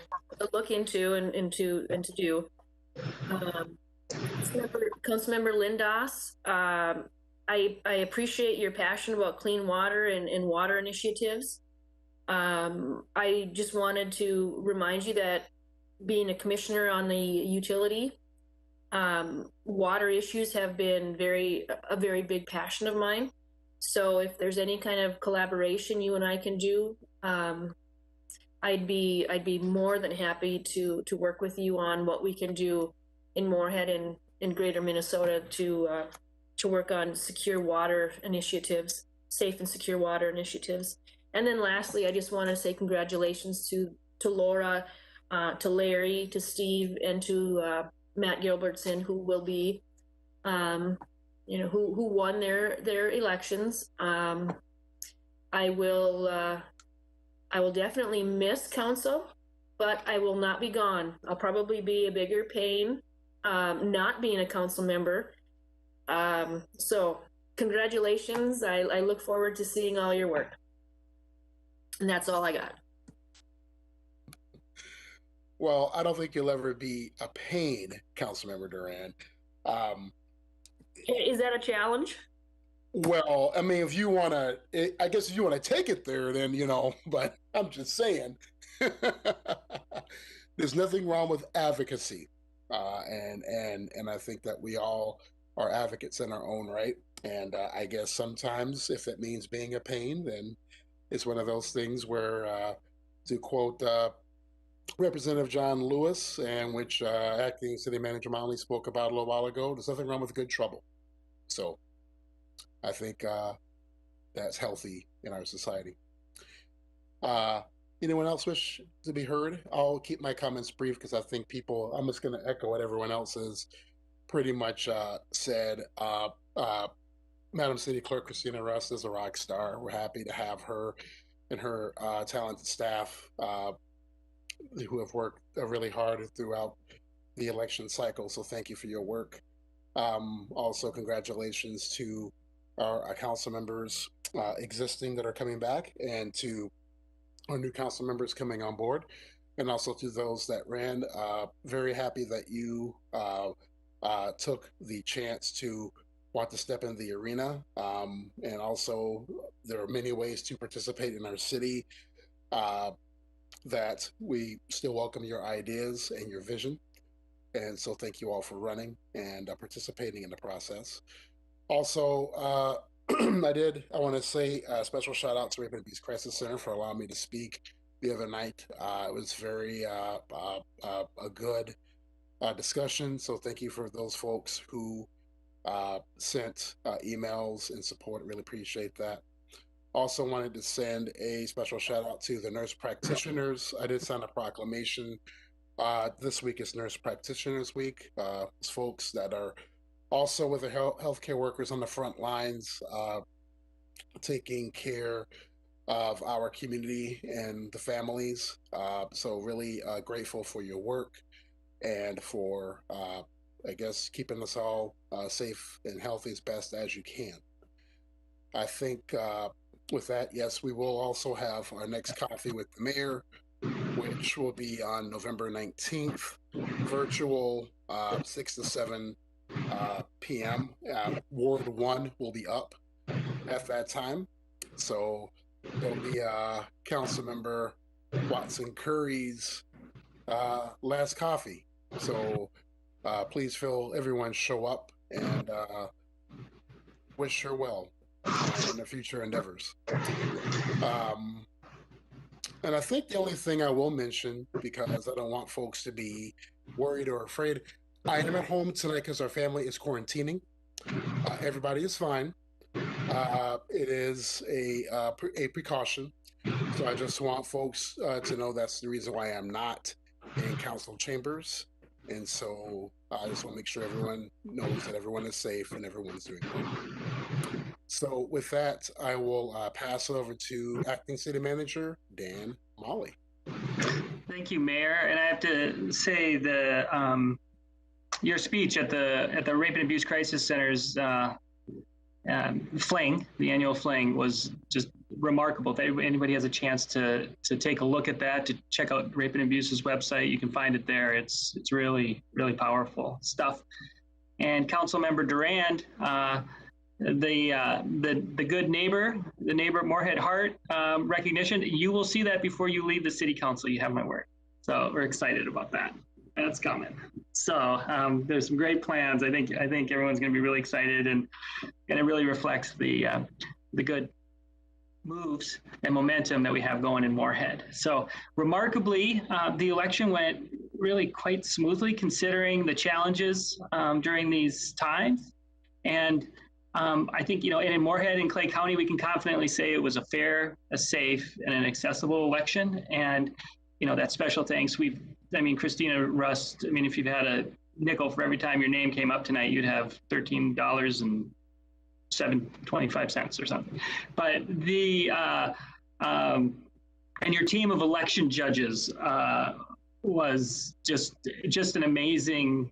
look into and to do. Councilmember Lindos, I appreciate your passion about clean water and water initiatives. I just wanted to remind you that being a commissioner on the utility, water issues have been a very big passion of mine. So if there's any kind of collaboration you and I can do, I'd be more than happy to work with you on what we can do in Moorhead and in greater Minnesota to work on secure water initiatives, safe and secure water initiatives. And then lastly, I just want to say congratulations to Laura, to Larry, to Steve, and to Matt Gilbertson, who will be, you know, who won their elections. I will definitely miss council, but I will not be gone. I'll probably be a bigger pain not being a council member. So congratulations. I look forward to seeing all your work. And that's all I got. Well, I don't think you'll ever be a pain, Councilmember Durand. Is that a challenge? Well, I mean, if you want to, I guess if you want to take it there, then, you know, but I'm just saying, there's nothing wrong with advocacy. And I think that we all are advocates in our own right. And I guess sometimes if it means being a pain, then it's one of those things where, to quote Representative John Lewis, and which acting city manager Mahli spoke about a little while ago, there's nothing wrong with good trouble. So I think that's healthy in our society. Anyone else wish to be heard? I'll keep my comments brief because I think I'm just going to echo what everyone else has pretty much said. Madam City Clerk Christina Russ is a rock star. We're happy to have her and her talented staff who have worked really hard throughout the election cycle. So thank you for your work. Also, congratulations to our council members existing that are coming back, and to our new council members coming on board, and also to those that ran. Very happy that you took the chance to want to step in the arena. And also, there are many ways to participate in our city that we still welcome your ideas and your vision. And so thank you all for running and participating in the process. Also, I want to say a special shout out to Raven Beach Crisis Center for allowing me to speak the other night. It was very a good discussion. So thank you for those folks who sent emails in support. Really appreciate that. Also wanted to send a special shout out to the nurse practitioners. I did sign a proclamation. This week is Nurse Practitioners Week. It's folks that are also with the healthcare workers on the front lines, taking care of our community and the families. So really grateful for your work and for, I guess, keeping us all safe and healthy as best as you can. I think with that, yes, we will also have our next coffee with the mayor which will be on November 19th, virtual 6 to 7 p.m. Ward 1 will be up at that time. So it'll be Councilmember Watson Curry's last coffee. So please feel everyone show up and wish her well in her future endeavors. And I think the only thing I will mention, because I don't want folks to be worried or afraid, I am at home tonight because our family is quarantining. Everybody is fine. It is a precaution. So I just want folks to know that's the reason why I'm not in council chambers. And so I just want to make sure everyone knows that everyone is safe and everyone's doing well. So with that, I will pass it over to Acting City Manager Dan Mahli. Thank you, Mayor. And I have to say your speech at the Rape and Abuse Crisis Center's fling, the annual fling, was just remarkable. If anybody has a chance to take a look at that, to check out Rape and Abuse's website, you can find it there. It's really, really powerful stuff. And Councilmember Durand, the good neighbor, the neighbor Moorhead Heart recognition, you will see that before you leave the city council. You have my word. So we're excited about that. That's coming. So there's some great plans. I think everyone's going to be really excited, and it really reflects the good moves and momentum that we have going in Moorhead. So remarkably, the election went really quite smoothly considering the challenges during these times. And I think, and in Moorhead and Clay County, we can confidently say it was a fair, a safe, and an accessible election. And, that special thanks. Christina Rust, if you've had a nickel for every time your name came up tonight, you'd have $13.25 or something. But and your team of election judges was just an amazing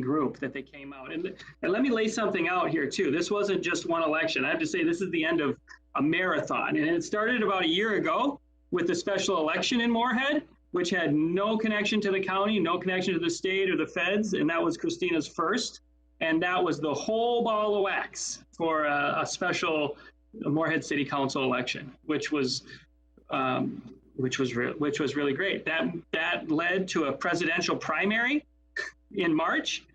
group that they came out. And let me lay something out here too. This wasn't just one election. I have to say this is the end of a marathon. And it started about a year ago with the special election in Moorhead, which had no connection to the county, no connection to the state or the feds. And that was Christina's first. And that was the whole ball of wax for a special Moorhead City Council election, which was really great. That led to a presidential primary in March.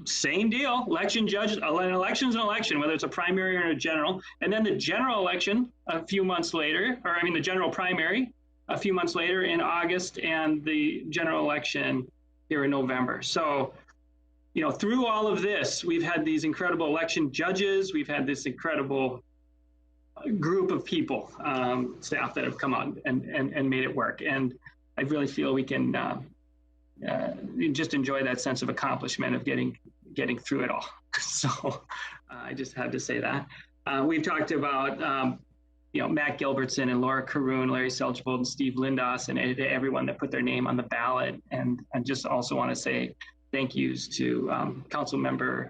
Same deal. Election judges, an election's an election, whether it's a primary or a general. And then the general election a few months later, the general primary a few months later in August, and the general election here in November. So, through all of this, we've had these incredible election judges. We've had this incredible group of people, staff that have come out and made it work. And I really feel we can just enjoy that sense of accomplishment of getting through it all. So I just had to say that. We've talked about, Matt Gilbertson and Laura Caroon, Larry Selchvold, and Steve Lindos, and everyone that put their name on the ballot. And I just also want to say thank yous to Councilmember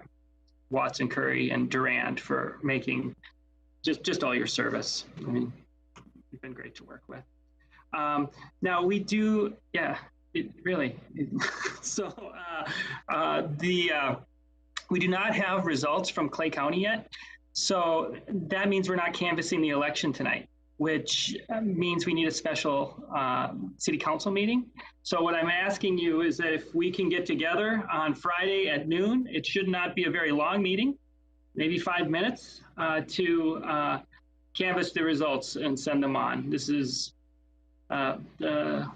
Watson Curry and Durand for making just all your service. You've been great to work with. Now we do, so we do not have results from Clay County yet. So that means we're not canvassing the election tonight, which means we need a special city council meeting. So what I'm asking you is that if we can get together on Friday at noon, it should not be a very long meeting, maybe 5 minutes, to canvass the results and send them on. This is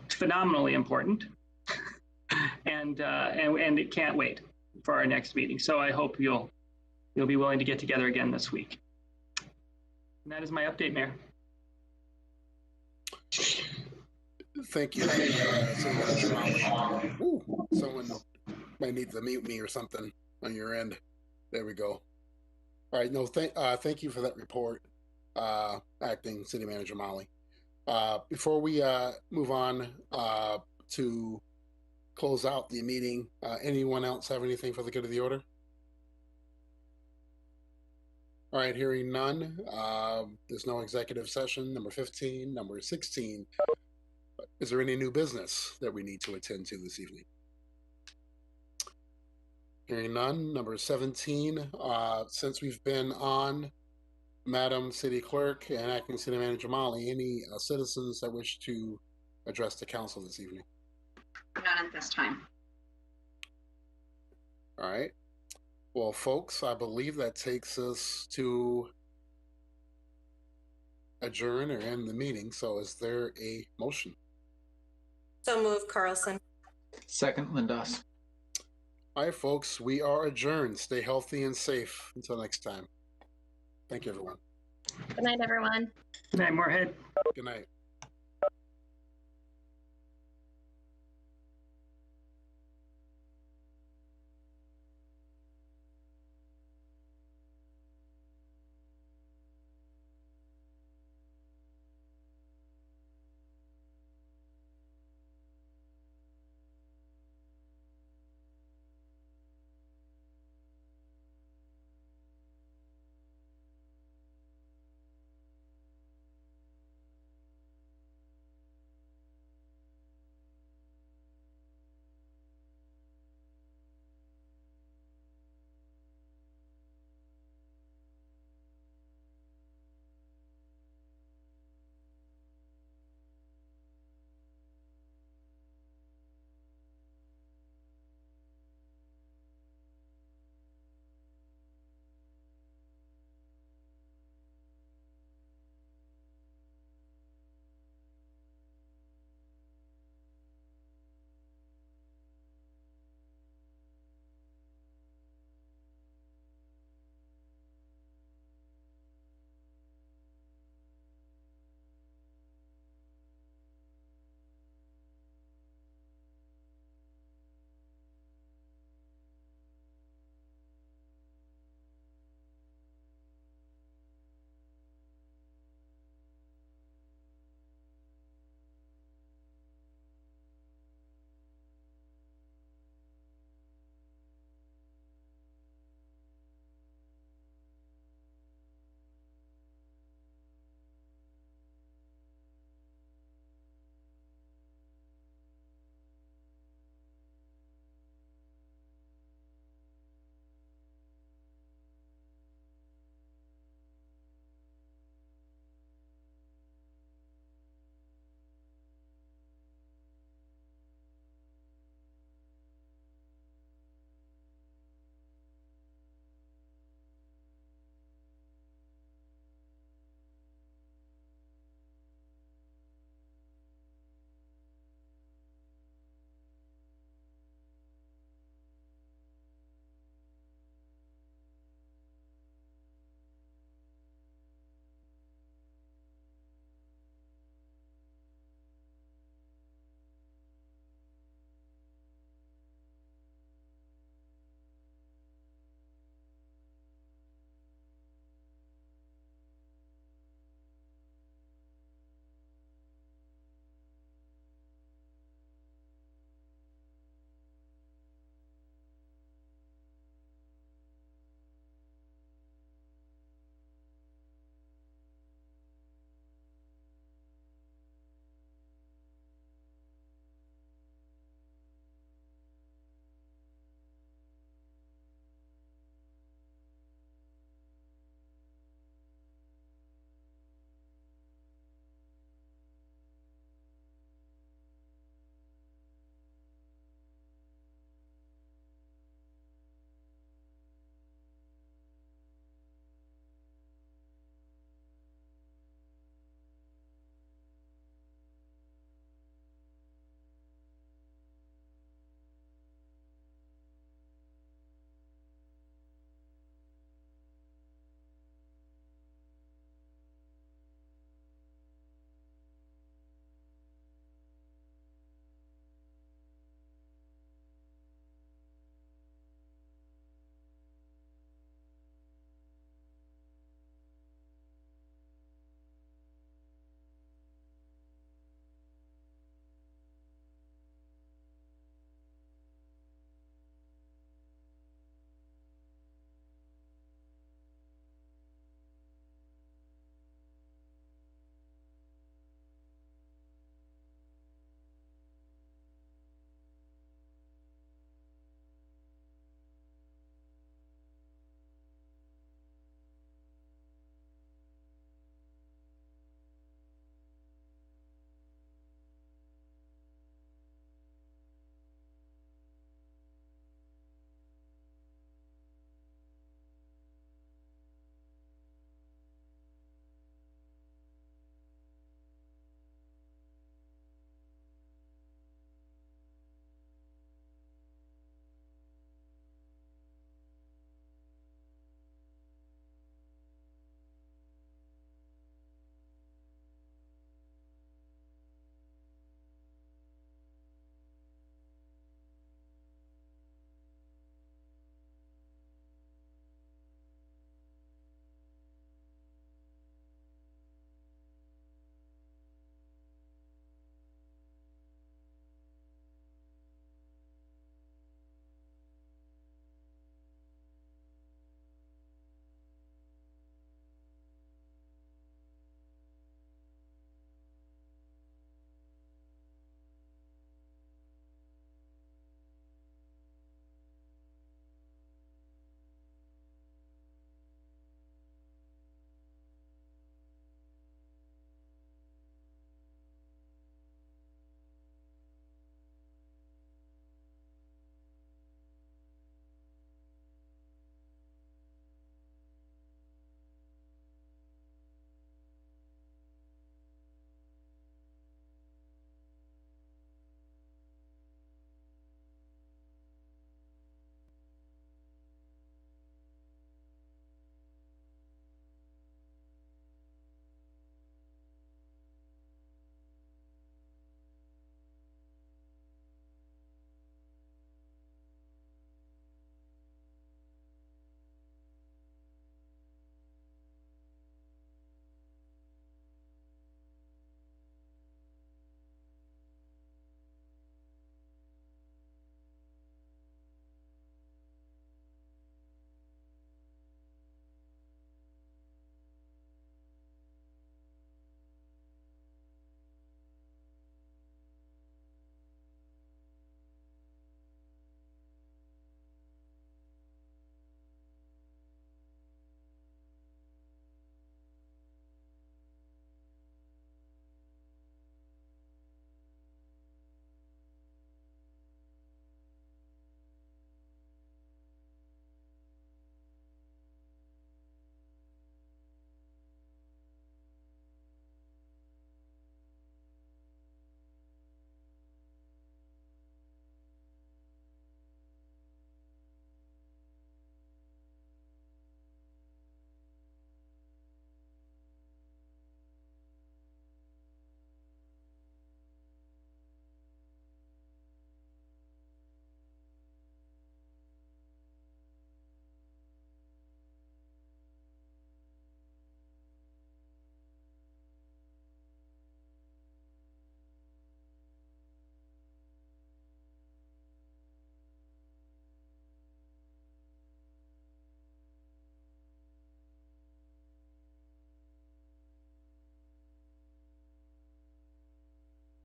phenomenally important, and it can't wait for our next meeting. So I hope you'll be willing to get together again this week. And that is my update, Mayor. Thank you. Someone might need to mute me or something on your end. There we go. All right. No, thank you for that report, Acting City Manager Mahli. Before we move on to close out the meeting, anyone else have anything for the good of the order? All right, hearing none. There's no executive session. Number 15, number 16. Is there any new business that we need to attend to this evening? Hearing none. Number 17, since we've been on, Madam City Clerk and Acting City Manager Mahli, any citizens that wish to address the council this evening? None at this time. All right. Well, folks, I believe that takes us to adjourn or end the meeting. So is there a motion? So move, Carlson. Second, Lindos. All right, folks, we are adjourned. Stay healthy and safe until next time. Thank you, everyone. Good night, everyone. Good night, Moorhead. Good night.